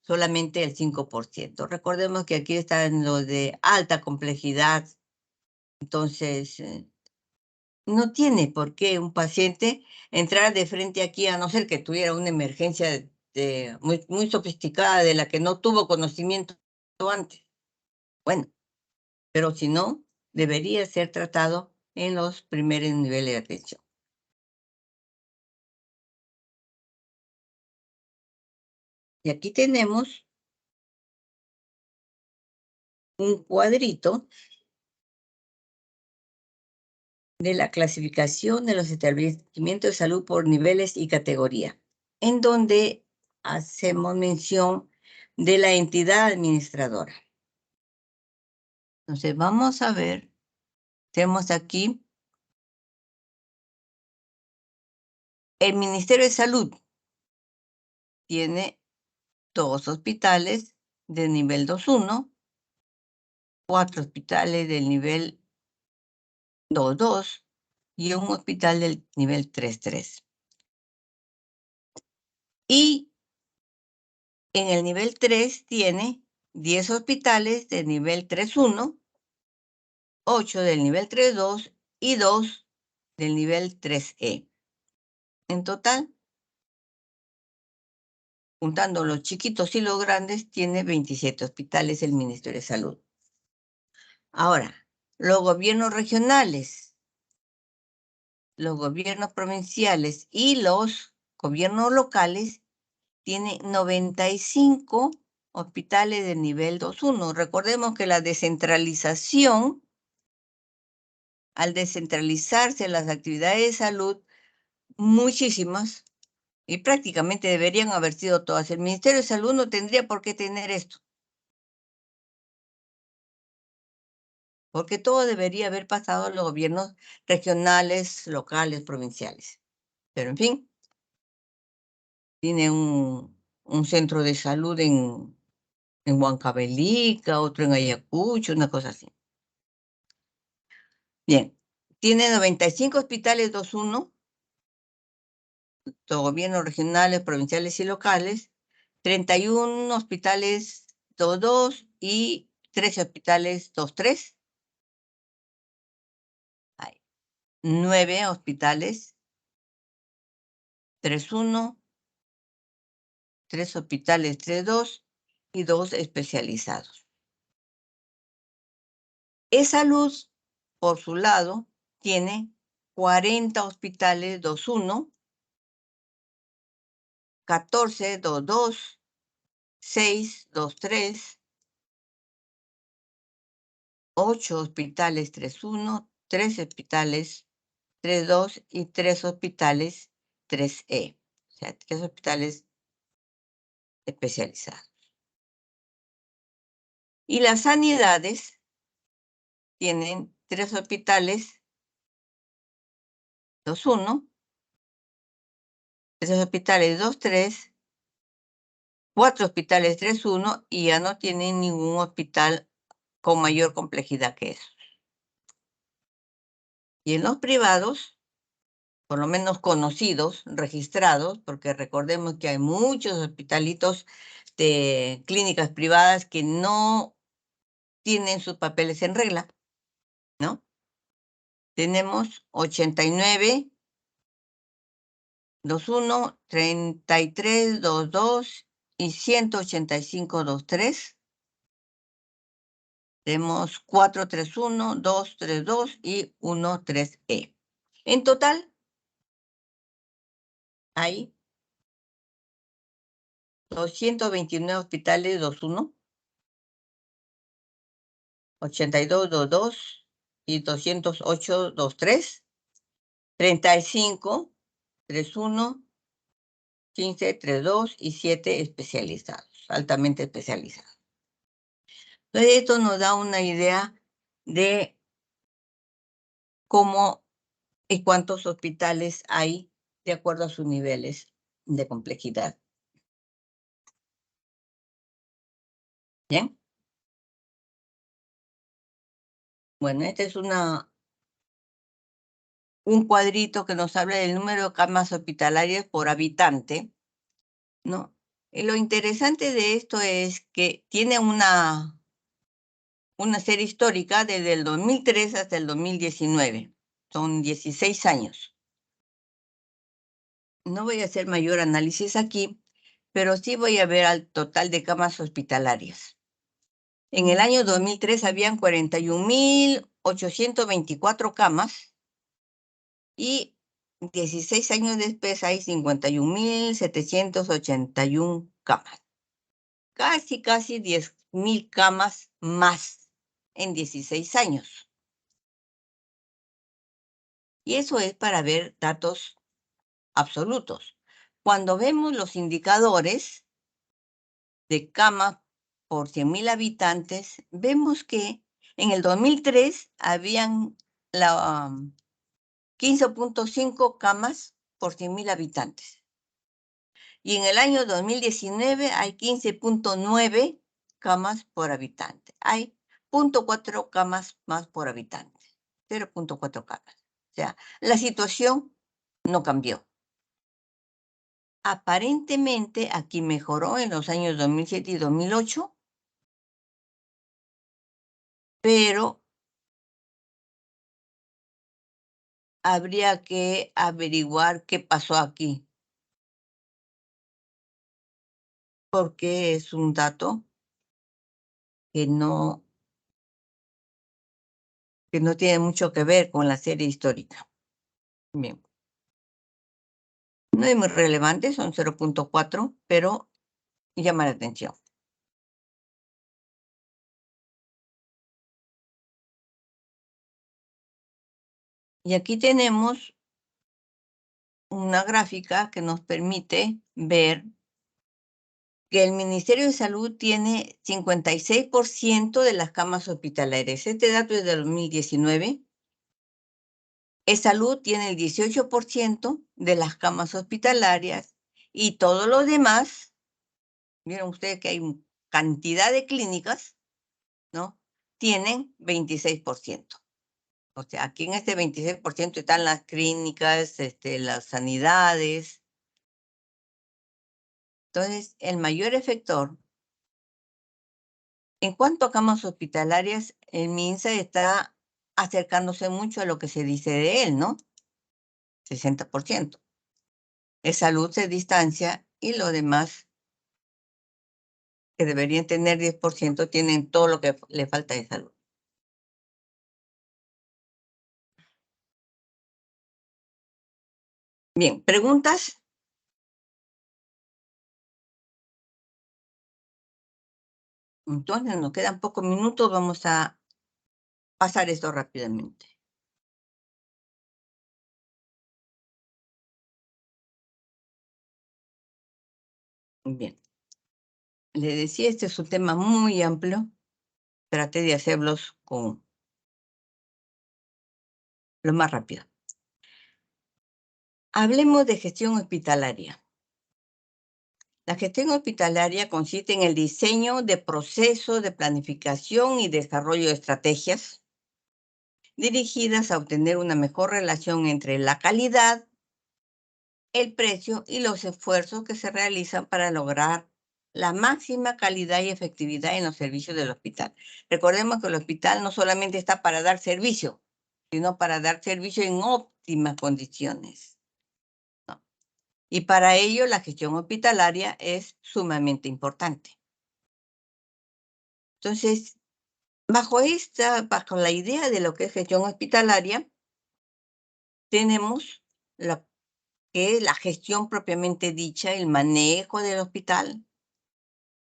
Speaker 1: solamente el 5%. Recordemos que aquí están los de alta complejidad, entonces no tiene por qué un paciente entrar de frente aquí, a no ser que tuviera una emergencia muy, muy sofisticada de la que no tuvo conocimiento antes. Bueno, pero si no, debería ser tratado en los primeros niveles de atención. Y aquí tenemos un cuadrito de la clasificación de los establecimientos de salud por niveles y categoría, en donde hacemos mención de la entidad administradora. Entonces, vamos a ver, tenemos aquí el Ministerio de Salud. Tiene 2 hospitales de nivel 2.1, 4 hospitales del nivel 2.2 y un hospital del nivel 3.3. Y en el nivel 3 tiene 10 hospitales de nivel 3.1, 8 del nivel 3.2 y 2 del nivel 3E. En total, juntando los chiquitos y los grandes, tiene 27 hospitales el Ministerio de Salud. Ahora, los gobiernos regionales, los gobiernos provinciales y los gobiernos locales tienen 95 hospitales de nivel 2.1. Recordemos que la descentralización al descentralizarse las actividades de salud, muchísimas, y prácticamente deberían haber sido todas. El Ministerio de Salud no tendría por qué tener esto, porque todo debería haber pasado a los gobiernos regionales, locales, provinciales. Pero en fin, tiene un centro de salud en Huancavelica, otro en Ayacucho, una cosa así. Bien, tiene 95 hospitales 2.1, los gobiernos regionales, provinciales y locales, 31 hospitales 2.2 y 13 hospitales 2.3. Hay 9 hospitales 3.1, 3 hospitales 3.2 y 2 especializados. E-Salud, por su lado, tiene 40 hospitales 2.1, 14 2.2, 6 2.3, 8 hospitales 3.1, 3 hospitales 3.2 y 3 hospitales 3E. O sea, 3 hospitales especializados. Y las sanidades tienen 3 hospitales 2.1, 3 hospitales 2.3, 4 hospitales 3.1 y ya no tienen ningún hospital con mayor complejidad que eso. Y en los privados, por lo menos conocidos, registrados, porque recordemos que hay muchos hospitalitos de clínicas privadas que no tienen sus papeles en regla, ¿no? Tenemos 89, 2.1, 33, 2.2 y 185, 2.3. Tenemos 4.3.1, 2.3.2 y 1.3E. En total, hay 229 hospitales 2.1, 82 2.2 y 208 2.3, 35 3.1, 15 3.2 y 7 especializados, altamente especializados. Entonces, esto nos da una idea de cómo y cuántos hospitales hay de acuerdo a sus niveles de complejidad. ¿Bien? Bueno, este es un cuadrito que nos habla del número de camas hospitalarias por habitante, ¿no? Y lo interesante de esto es que tiene una serie histórica desde el 2003 hasta el 2019. Son 16 años. No voy a hacer mayor análisis aquí, pero sí voy a ver al total de camas hospitalarias. En el año 2003 habían 41.824 camas y 16 años después hay 51.781 camas. Casi 10.000 camas más en 16 años. Y eso es para ver datos absolutos. Cuando vemos los indicadores de camas por 100.000 habitantes, vemos que en el 2003 habían 15.5 camas por 100.000 habitantes. Y en el año 2019 hay 15.9 camas por habitante. Hay 0.4 camas más por habitante. 0.4 camas. O sea, la situación no cambió. Aparentemente aquí mejoró en los años 2007 y 2008, pero habría que averiguar qué pasó aquí, porque es un dato que no tiene mucho que ver con la serie histórica. Bien. No es muy relevante, son 0.4, pero llama la atención. Y aquí tenemos una gráfica que nos permite ver que el Ministerio de Salud tiene 56% de las camas hospitalarias. Este dato es de 2019. Salud tiene el 18% de las camas hospitalarias y todos los demás, vieron ustedes que hay cantidad de clínicas, ¿no? Tienen 26%. O sea, aquí en este 26% están las clínicas, las sanidades. Entonces, el mayor efector, en cuanto a camas hospitalarias, el MINSA está acercándose mucho a lo que se dice de él, ¿no? 60%. El salud se distancia y lo demás, que deberían tener 10%, tienen todo lo que le falta de salud. Bien, ¿preguntas? Entonces, nos quedan pocos minutos, vamos a pasar esto rápidamente. Bien, le decía, este es un tema muy amplio. Traté de hacerlos con lo más rápido. Hablemos de gestión hospitalaria. La gestión hospitalaria consiste en el diseño de procesos de planificación y desarrollo de estrategias dirigidas a obtener una mejor relación entre la calidad, el precio y los esfuerzos que se realizan para lograr la máxima calidad y efectividad en los servicios del hospital. Recordemos que el hospital no solamente está para dar servicio, sino para dar servicio en óptimas condiciones, ¿no? Y para ello la gestión hospitalaria es sumamente importante. Entonces, bajo la idea de lo que es gestión hospitalaria, tenemos que es la gestión propiamente dicha, el manejo del hospital,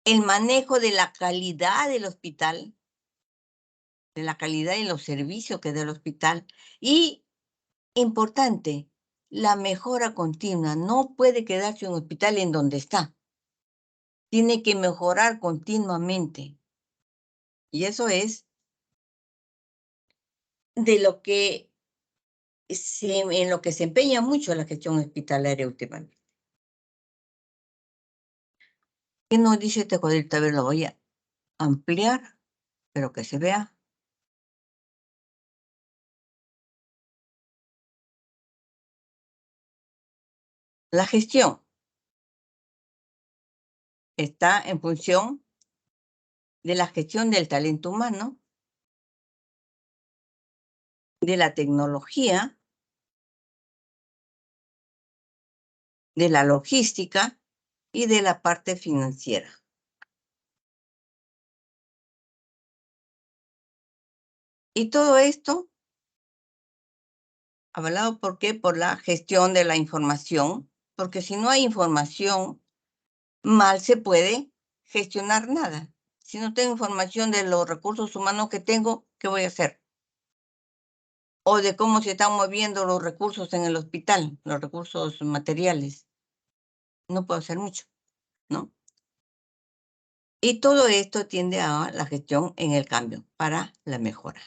Speaker 1: el manejo de la calidad del hospital, de la calidad en los servicios que da el hospital. Y, importante, la mejora continua. No puede quedarse un hospital en donde está. Tiene que mejorar continuamente. Y eso es de lo que en lo que se empeña mucho la gestión hospitalaria últimamente. ¿Qué nos dice este cuadrito? A ver, lo voy a ampliar, pero que se vea. La gestión está en función de la gestión del talento humano, de la tecnología, de la logística y de la parte financiera. Y todo esto avalado, ¿por qué? Por la gestión de la información, porque si no hay información, mal se puede gestionar nada. Si no tengo información de los recursos humanos que tengo, ¿qué voy a hacer? O de cómo se están moviendo los recursos en el hospital, los recursos materiales. No puedo hacer mucho, ¿no? Y todo esto tiende a la gestión en el cambio para la mejora.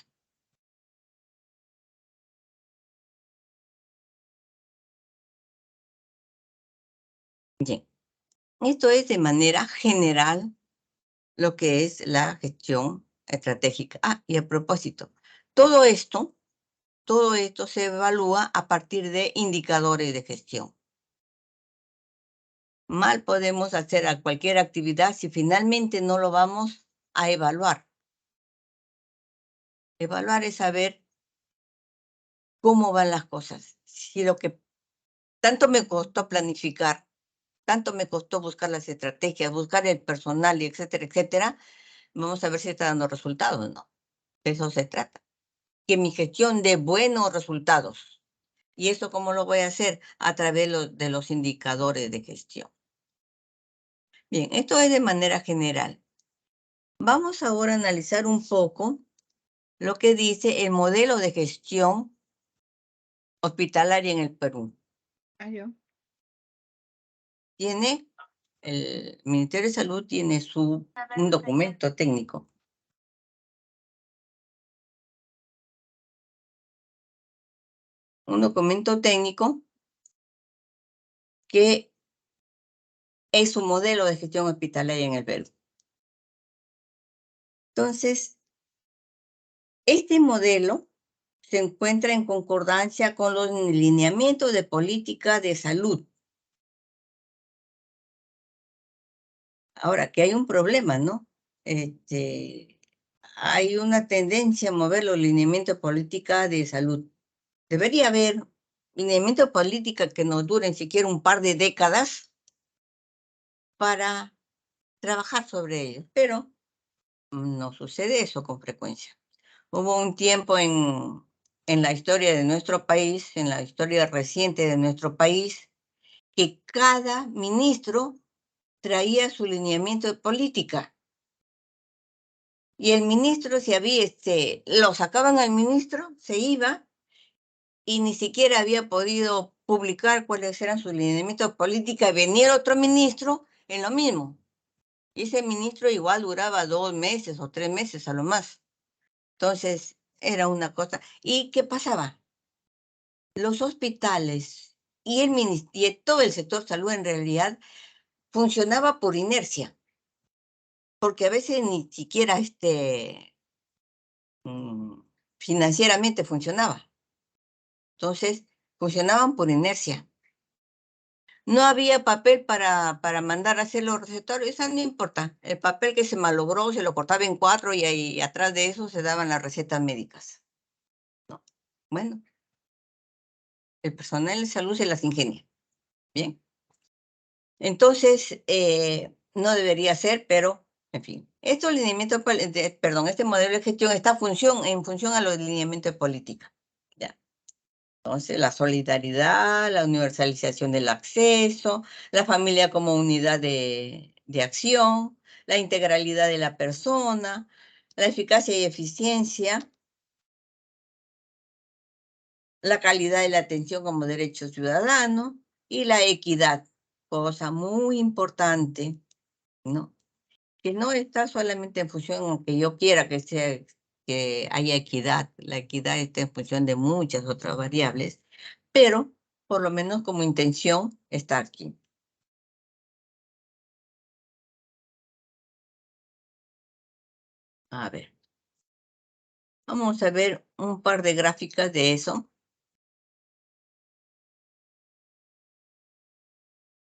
Speaker 1: Bien, esto es de manera general lo que es la gestión estratégica. Ah, y a propósito, todo esto, todo esto se evalúa a partir de indicadores de gestión. Mal podemos hacer a cualquier actividad si finalmente no lo vamos a evaluar. Evaluar es saber cómo van las cosas. Si lo que tanto me costó planificar, tanto me costó buscar las estrategias, buscar el personal y etcétera, etcétera, vamos a ver si está dando resultados, ¿no? De eso se trata. Que mi gestión dé buenos resultados. ¿Y eso cómo lo voy a hacer? A través de los indicadores de gestión. Bien, esto es de manera general. Vamos ahora a analizar un poco lo que dice el modelo de gestión hospitalaria en el Perú.
Speaker 2: Yo.
Speaker 1: Tiene, el Ministerio de Salud tiene un documento técnico. Un documento técnico que es un modelo de gestión hospitalaria en el Perú. Entonces, este modelo se encuentra en concordancia con los lineamientos de política de salud. Ahora, que hay un problema, ¿no? Hay una tendencia a mover los lineamientos de política de salud. Debería haber lineamientos de política que nos duren siquiera un par de décadas para trabajar sobre ellos, pero no sucede eso con frecuencia. Hubo un tiempo en la historia de nuestro país, en la historia reciente de nuestro país, que cada ministro traía su lineamiento de política. Y el ministro, si había, lo sacaban al ministro, se iba y ni siquiera había podido publicar cuáles eran sus lineamientos de política. Y venía otro ministro en lo mismo. Y ese ministro igual duraba 2 meses o 3 meses a lo más. Entonces, era una cosa. ¿Y qué pasaba? Los hospitales y todo el sector salud en realidad funcionaba por inercia, porque a veces ni siquiera financieramente funcionaba. Entonces, funcionaban por inercia. No había papel para mandar a hacer los recetarios, eso no importa. El papel que se malogró se lo cortaba en 4 y ahí atrás de eso se daban las recetas médicas. ¿No? Bueno, el personal de salud se las ingenia. Bien. Entonces, no debería ser, pero, en fin. Estos lineamientos, este modelo de gestión está en función a los lineamientos de política. ¿Ya? Entonces, la solidaridad, la universalización del acceso, la familia como unidad de acción, la integralidad de la persona, la eficacia y eficiencia, la calidad de la atención como derecho ciudadano y la equidad, cosa muy importante, ¿no? Que no está solamente en función de que yo quiera que haya equidad, la equidad está en función de muchas otras variables, pero por lo menos como intención está aquí. A ver, vamos a ver un par de gráficas de eso.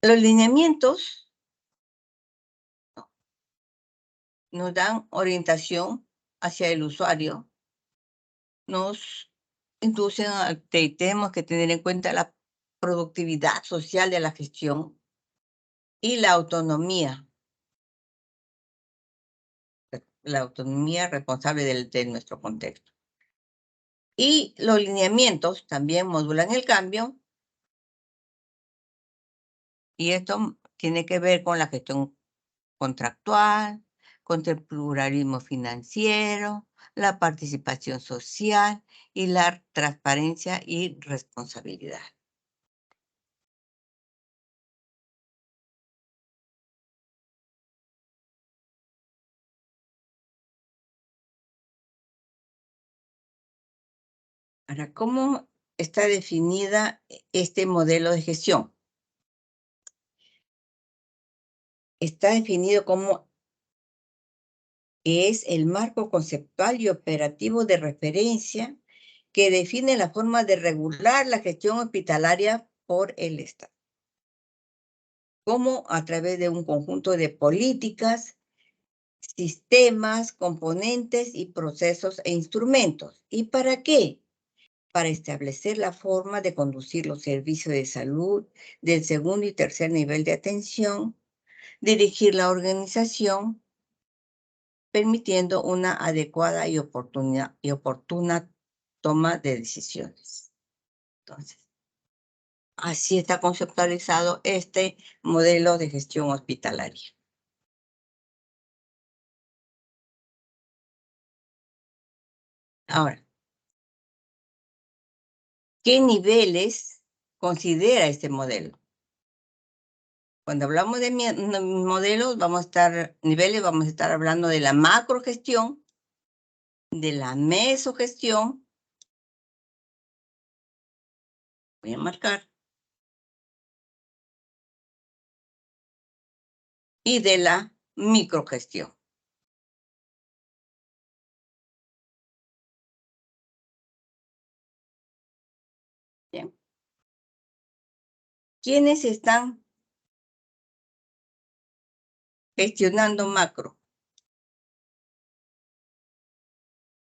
Speaker 1: Los lineamientos nos dan orientación hacia el usuario, nos inducen a que tenemos que tener en cuenta la productividad social de la gestión y la autonomía responsable de nuestro contexto. Y los lineamientos también modulan el cambio, y esto tiene que ver con la gestión contractual, con el pluralismo financiero, la participación social y la transparencia y responsabilidad. Ahora, ¿cómo está definida este modelo de gestión? Está definido como es el marco conceptual y operativo de referencia que define la forma de regular la gestión hospitalaria por el Estado, como a través de un conjunto de políticas, sistemas, componentes y procesos e instrumentos. ¿Y para qué? Para establecer la forma de conducir los servicios de salud del segundo y tercer nivel de atención, dirigir la organización, permitiendo una adecuada y oportuna toma de decisiones. Entonces, así está conceptualizado este modelo de gestión hospitalaria. Ahora, ¿Qué niveles considera este modelo? Cuando hablamos de modelos, niveles, vamos a estar hablando de la macrogestión, de la mesogestión, voy a marcar, y de la microgestión. Bien. ¿Quiénes están gestionando macro?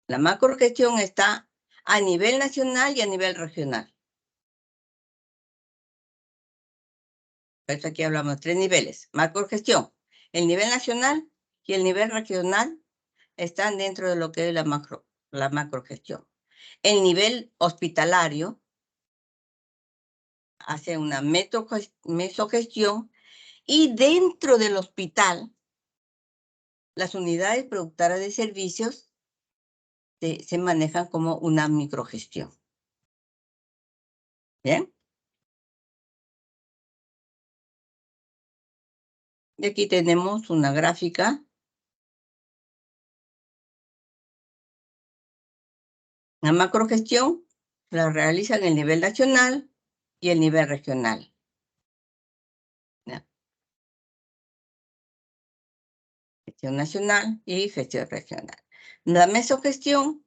Speaker 1: La macrogestión está a nivel nacional y a nivel regional. Por eso aquí hablamos de 3 niveles. Macrogestión. El nivel nacional y el nivel regional están dentro de lo que es la macrogestión. El nivel hospitalario hace una mesogestión y dentro del hospital, las unidades productoras de servicios se manejan como una microgestión. ¿Bien? Y aquí tenemos una gráfica. La macrogestión la realizan el nivel nacional y el nivel regional. ¿Ya? Gestión nacional y gestión regional. La mesogestión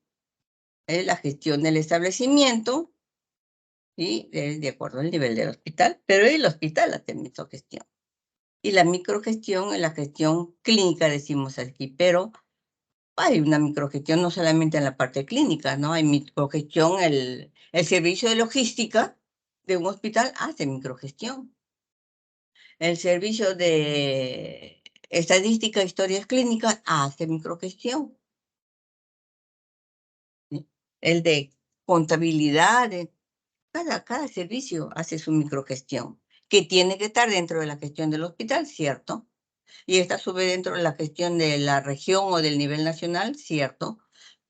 Speaker 1: es la gestión del establecimiento y de acuerdo al nivel del hospital, pero el hospital hace mesogestión. Y la microgestión es la gestión clínica, decimos aquí, pero hay una microgestión no solamente en la parte clínica, ¿no? Hay microgestión, el servicio de logística de un hospital hace microgestión. El servicio de estadística, historias clínicas hace microgestión. ¿Sí? El de contabilidad, cada servicio hace su microgestión, que tiene que estar dentro de la gestión del hospital, ¿cierto? Y esta sube dentro de la gestión de la región o del nivel nacional, ¿cierto?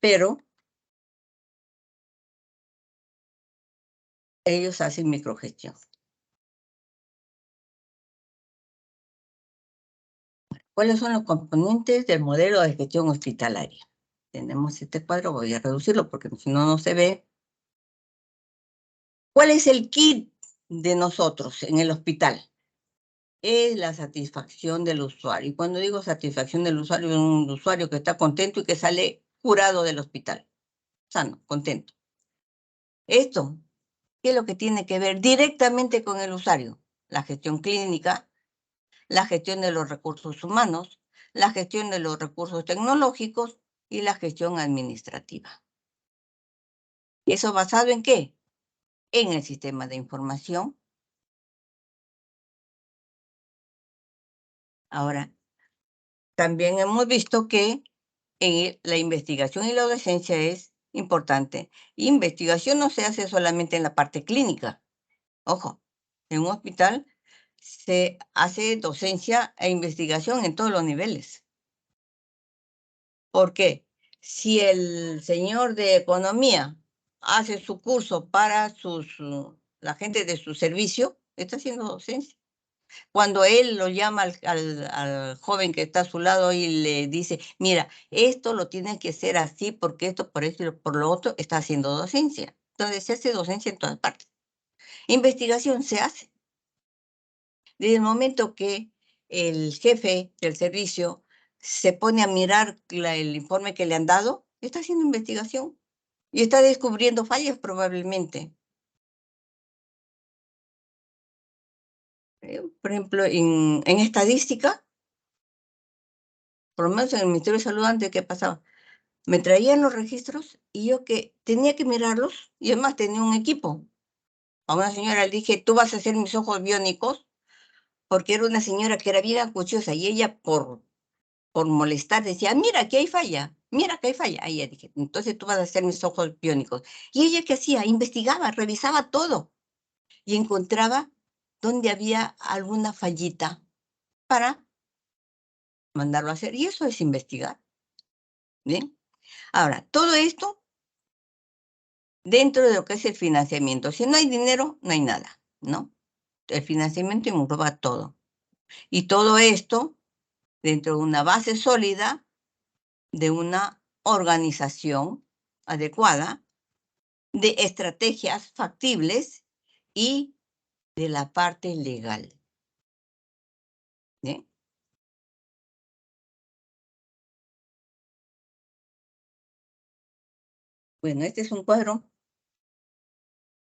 Speaker 1: Pero ellos hacen microgestión. ¿Cuáles son los componentes del modelo de gestión hospitalaria? Tenemos este cuadro, voy a reducirlo porque si no, no se ve. ¿Cuál es el kit de nosotros en el hospital? Es la satisfacción del usuario. Y cuando digo satisfacción del usuario, es un usuario que está contento y que sale curado del hospital. Sano, contento. Esto, ¿qué es lo que tiene que ver directamente con el usuario? La gestión clínica, la gestión de los recursos humanos, la gestión de los recursos tecnológicos y la gestión administrativa. ¿Y eso basado en qué? En el sistema de información. Ahora, también hemos visto que la investigación y la docencia es importante. Investigación no se hace solamente en la parte clínica. Ojo, en un hospital se hace docencia e investigación en todos los niveles. ¿Por qué? Si el señor de economía hace su curso para la gente de su servicio, está haciendo docencia. Cuando él lo llama al joven que está a su lado y le dice, mira, esto lo tienes que hacer así, porque esto, por esto y por lo otro, está haciendo docencia. Entonces se hace docencia en todas partes. Investigación se hace. Desde el momento que el jefe del servicio se pone a mirar el informe que le han dado, está haciendo investigación y está descubriendo fallas probablemente. Por ejemplo, en estadística, por lo menos en el Ministerio de Salud antes, ¿qué pasaba? Me traían los registros y yo que tenía que mirarlos y además tenía un equipo. A una señora le dije, tú vas a hacer mis ojos biónicos, porque era una señora que era bien acuciosa y ella por molestar decía, mira, que hay falla, mira que hay falla. Ahí ya dije, entonces tú vas a hacer mis ojos biónicos. Y ella qué hacía, investigaba, revisaba todo y encontraba dónde había alguna fallita para mandarlo a hacer. Y eso es investigar. Bien. Ahora, todo esto dentro de lo que es el financiamiento. Si no hay dinero, no hay nada, ¿no? El financiamiento engloba todo. Y todo esto dentro de una base sólida de una organización adecuada, de estrategias factibles y de la parte legal. ¿Bien? Bueno, este es un cuadro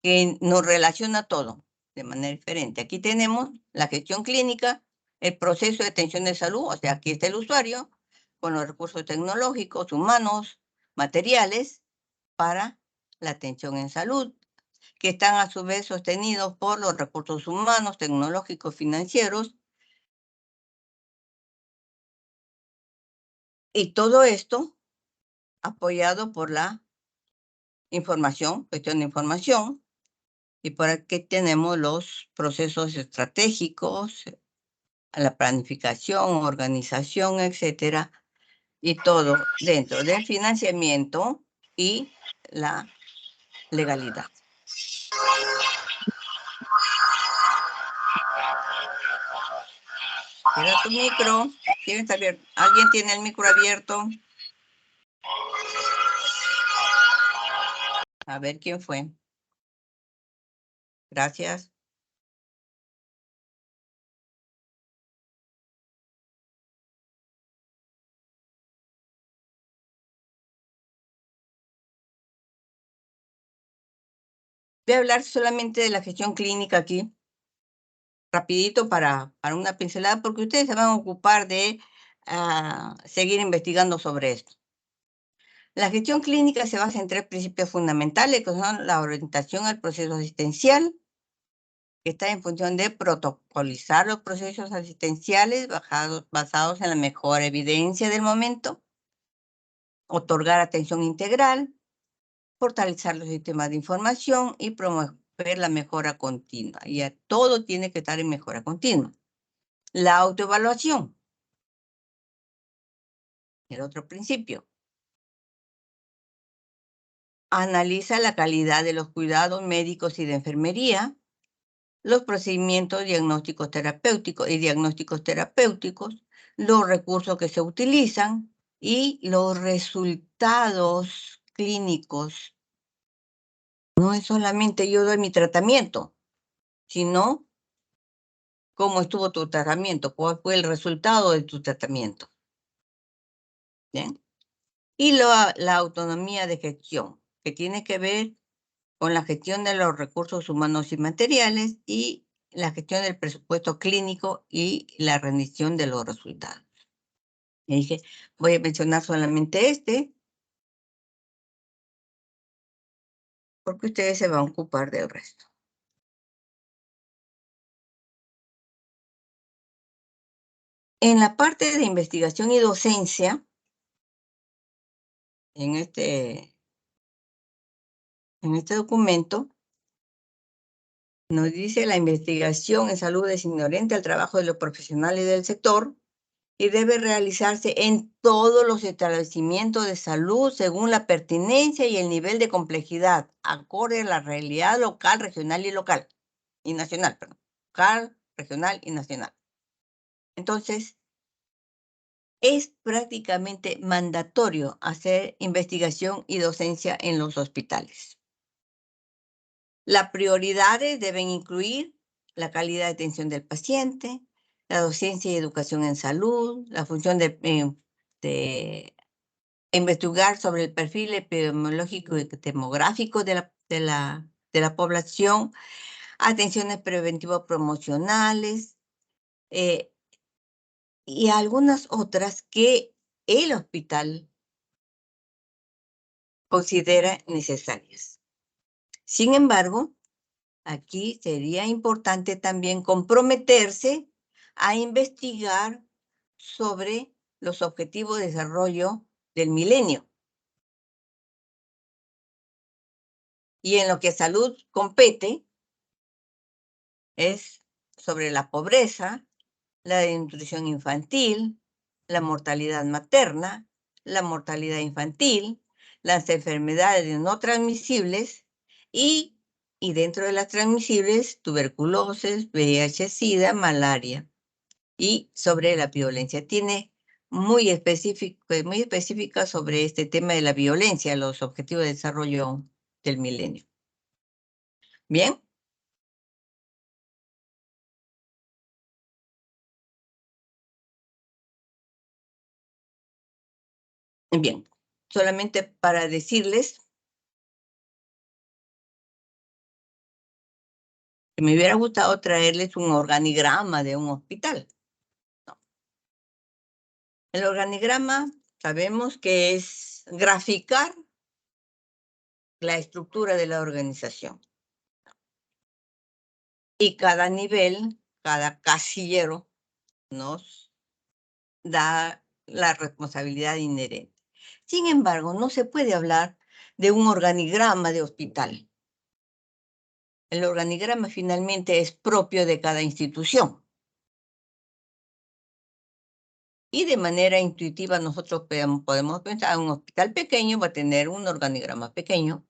Speaker 1: que nos relaciona todo de manera diferente. Aquí tenemos la gestión clínica, el proceso de atención de salud, o sea, aquí está el usuario con los recursos tecnológicos, humanos, materiales para la atención en salud, que están a su vez sostenidos por los recursos humanos, tecnológicos, financieros, y todo esto apoyado por la información, gestión de información, y por aquí tenemos los procesos estratégicos, la planificación, organización, etcétera, y todo dentro del financiamiento y la legalidad. Cierra tu micro. ¿Quién está abierto? ¿Alguien tiene el micro abierto? A ver quién fue. Gracias. Voy a hablar solamente de la gestión clínica aquí, rapidito para una pincelada, porque ustedes se van a ocupar de seguir investigando sobre esto. La gestión clínica se basa en 3 principios fundamentales, que son la orientación al proceso asistencial, que está en función de protocolizar los procesos asistenciales basados en la mejor evidencia del momento, otorgar atención integral, fortalecer los sistemas de información y promover la mejora continua. Y todo tiene que estar en mejora continua. La autoevaluación, el otro principio. Analiza la calidad de los cuidados médicos y de enfermería, los procedimientos diagnósticos terapéuticos, los recursos que se utilizan y los resultados clínicos. No es solamente yo doy mi tratamiento, sino cómo estuvo tu tratamiento, cuál fue el resultado de tu tratamiento. ¿Bien? Y la autonomía de gestión, que tiene que ver con la gestión de los recursos humanos y materiales y la gestión del presupuesto clínico y la rendición de los resultados. Y dije, voy a mencionar solamente este, porque ustedes se van a ocupar del resto. En la parte de investigación y docencia, en este documento, nos dice la investigación en salud es inherente al trabajo de los profesionales del sector y debe realizarse en todos los establecimientos de salud según la pertinencia y el nivel de complejidad, acorde a la realidad local, regional y nacional, perdón. Local, regional y nacional. Entonces, es prácticamente mandatorio hacer investigación y docencia en los hospitales. Las prioridades deben incluir la calidad de atención del paciente, la docencia y educación en salud, la función de investigar sobre el perfil epidemiológico y demográfico de la población, atenciones preventivas promocionales y algunas otras que el hospital considera necesarias. Sin embargo, aquí sería importante también comprometerse a investigar sobre los objetivos de desarrollo del milenio. Y en lo que salud compete es sobre la pobreza, la desnutrición infantil, la mortalidad materna, la mortalidad infantil, las enfermedades no transmisibles Y, y dentro de las transmisibles, tuberculosis, VIH, SIDA, malaria. Y sobre la violencia. Tiene muy específica sobre este tema de la violencia, los objetivos de desarrollo del milenio. ¿Bien? Bien. Solamente para decirles que me hubiera gustado traerles un organigrama de un hospital. No. El organigrama sabemos que es graficar la estructura de la organización. Y cada nivel, cada casillero nos da la responsabilidad inherente. Sin embargo, no se puede hablar de un organigrama de hospital. El organigrama finalmente es propio de cada institución. Y de manera intuitiva nosotros podemos pensar, un hospital pequeño va a tener un organigrama pequeño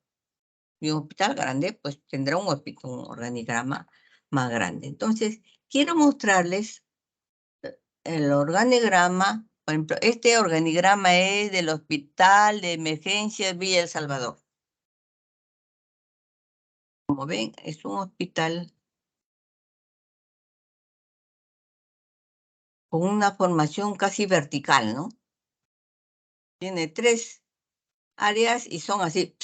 Speaker 1: y un hospital grande pues tendrá un organigrama más grande. Entonces, quiero mostrarles el organigrama. Por ejemplo, este organigrama es del Hospital de Emergencias Villa El Salvador. Como ven, es un hospital con una formación casi vertical, ¿no? Tiene 3 áreas y son así,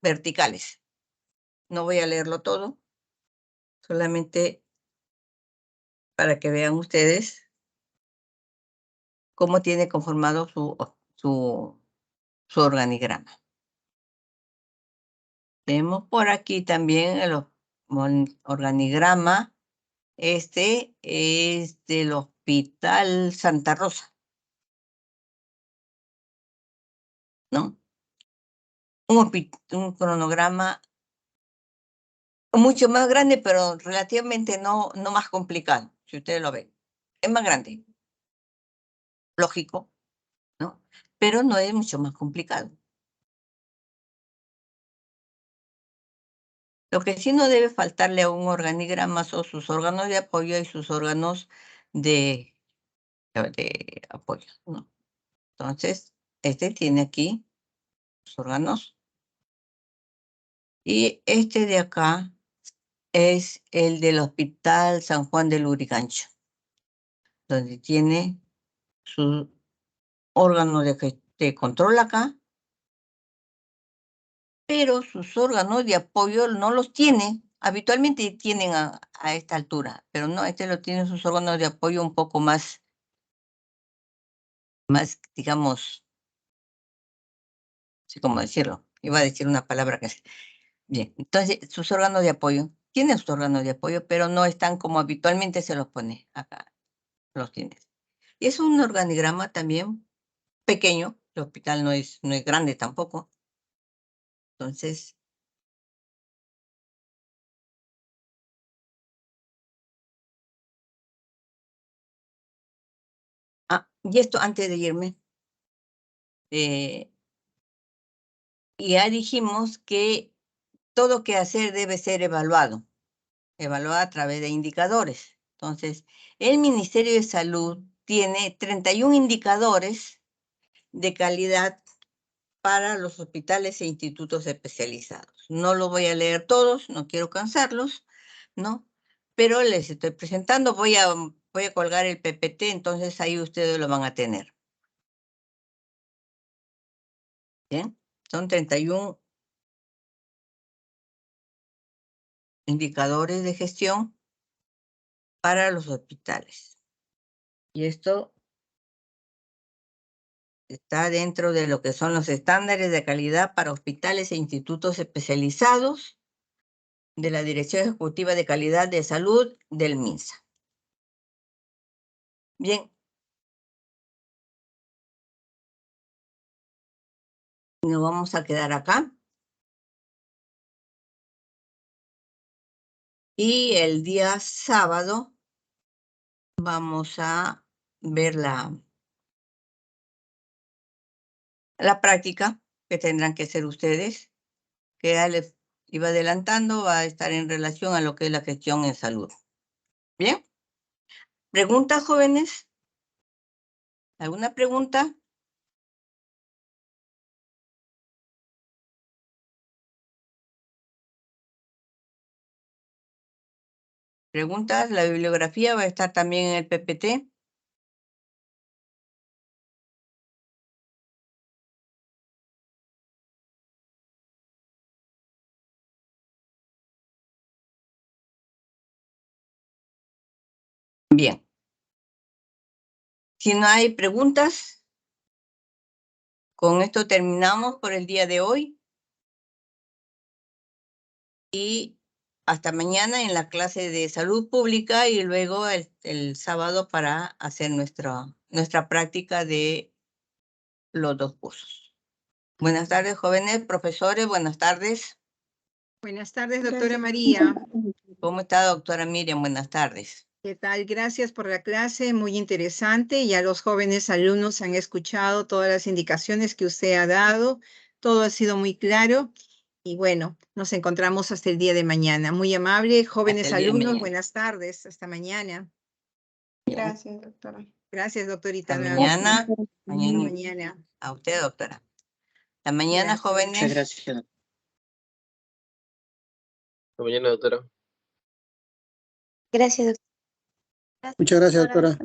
Speaker 1: verticales. No voy a leerlo todo, solamente para que vean ustedes cómo tiene conformado su organigrama. Vemos por aquí también el organigrama. Este es del Hospital Santa Rosa, ¿no? Un cronograma mucho más grande, pero relativamente no más complicado, si ustedes lo ven. Es más grande, lógico, ¿no? Pero no es mucho más complicado. Lo que sí no debe faltarle a un organigrama son sus órganos de apoyo y sus órganos de, de apoyo, ¿no? Entonces, este tiene aquí sus órganos y este de acá es el del Hospital San Juan del Lurigancho, donde tiene su órgano de control acá, pero sus órganos de apoyo no los tiene. Habitualmente tienen a esta altura, pero no, este lo tiene sus órganos de apoyo un poco más, digamos, sí, cómo decirlo. Iba a decir una palabra que es. Bien, entonces sus órganos de apoyo, tiene sus órganos de apoyo, pero no están como habitualmente se los pone acá, los tiene. Y es un organigrama también pequeño, el hospital no es grande tampoco. Entonces, y esto antes de irme, eh, ya dijimos que todo que hacer debe ser evaluado a través de indicadores. Entonces, el Ministerio de Salud tiene 31 indicadores de calidad para los hospitales e institutos especializados. No los voy a leer todos, no quiero cansarlos, ¿no? Pero les estoy presentando, voy a colgar el PPT, entonces ahí ustedes lo van a tener. ¿Bien? Son 31 indicadores de gestión para los hospitales. Y esto está dentro de lo que son los estándares de calidad para hospitales e institutos especializados de la Dirección Ejecutiva de Calidad de Salud del MINSA. Bien, nos vamos a quedar acá. Y el día sábado vamos a ver la práctica que tendrán que hacer ustedes, que ya les iba adelantando, va a estar en relación a lo que es la gestión en salud. ¿Bien? ¿Preguntas, jóvenes? ¿Alguna pregunta? ¿Preguntas? ¿La bibliografía va a estar también en el PPT? Bien. Si no hay preguntas, con esto terminamos por el día de hoy. Y hasta mañana en la clase de salud pública y luego el sábado para hacer nuestra práctica de los 2 cursos. Buenas tardes, jóvenes, profesores, buenas tardes.
Speaker 2: Buenas tardes, doctora María.
Speaker 1: ¿Cómo está, doctora Miriam? Buenas tardes.
Speaker 2: ¿Qué tal? Gracias por la clase, muy interesante. Ya los jóvenes alumnos han escuchado todas las indicaciones que usted ha dado. Todo ha sido muy claro. Y bueno, nos encontramos hasta el día de mañana. Muy amable, jóvenes
Speaker 1: Hasta el día de
Speaker 2: alumnos,
Speaker 1: mañana.
Speaker 2: buenas tardes. Hasta mañana.
Speaker 3: Gracias, doctora.
Speaker 2: Gracias, doctorita.
Speaker 1: Hasta
Speaker 2: Nuevamente.
Speaker 1: mañana.
Speaker 2: Hasta mañana.
Speaker 1: A usted, doctora. Hasta mañana,
Speaker 2: Gracias.
Speaker 1: jóvenes.
Speaker 3: Muchas gracias.
Speaker 4: Hasta mañana, doctora.
Speaker 3: Gracias, doctora.
Speaker 5: Muchas gracias, doctora.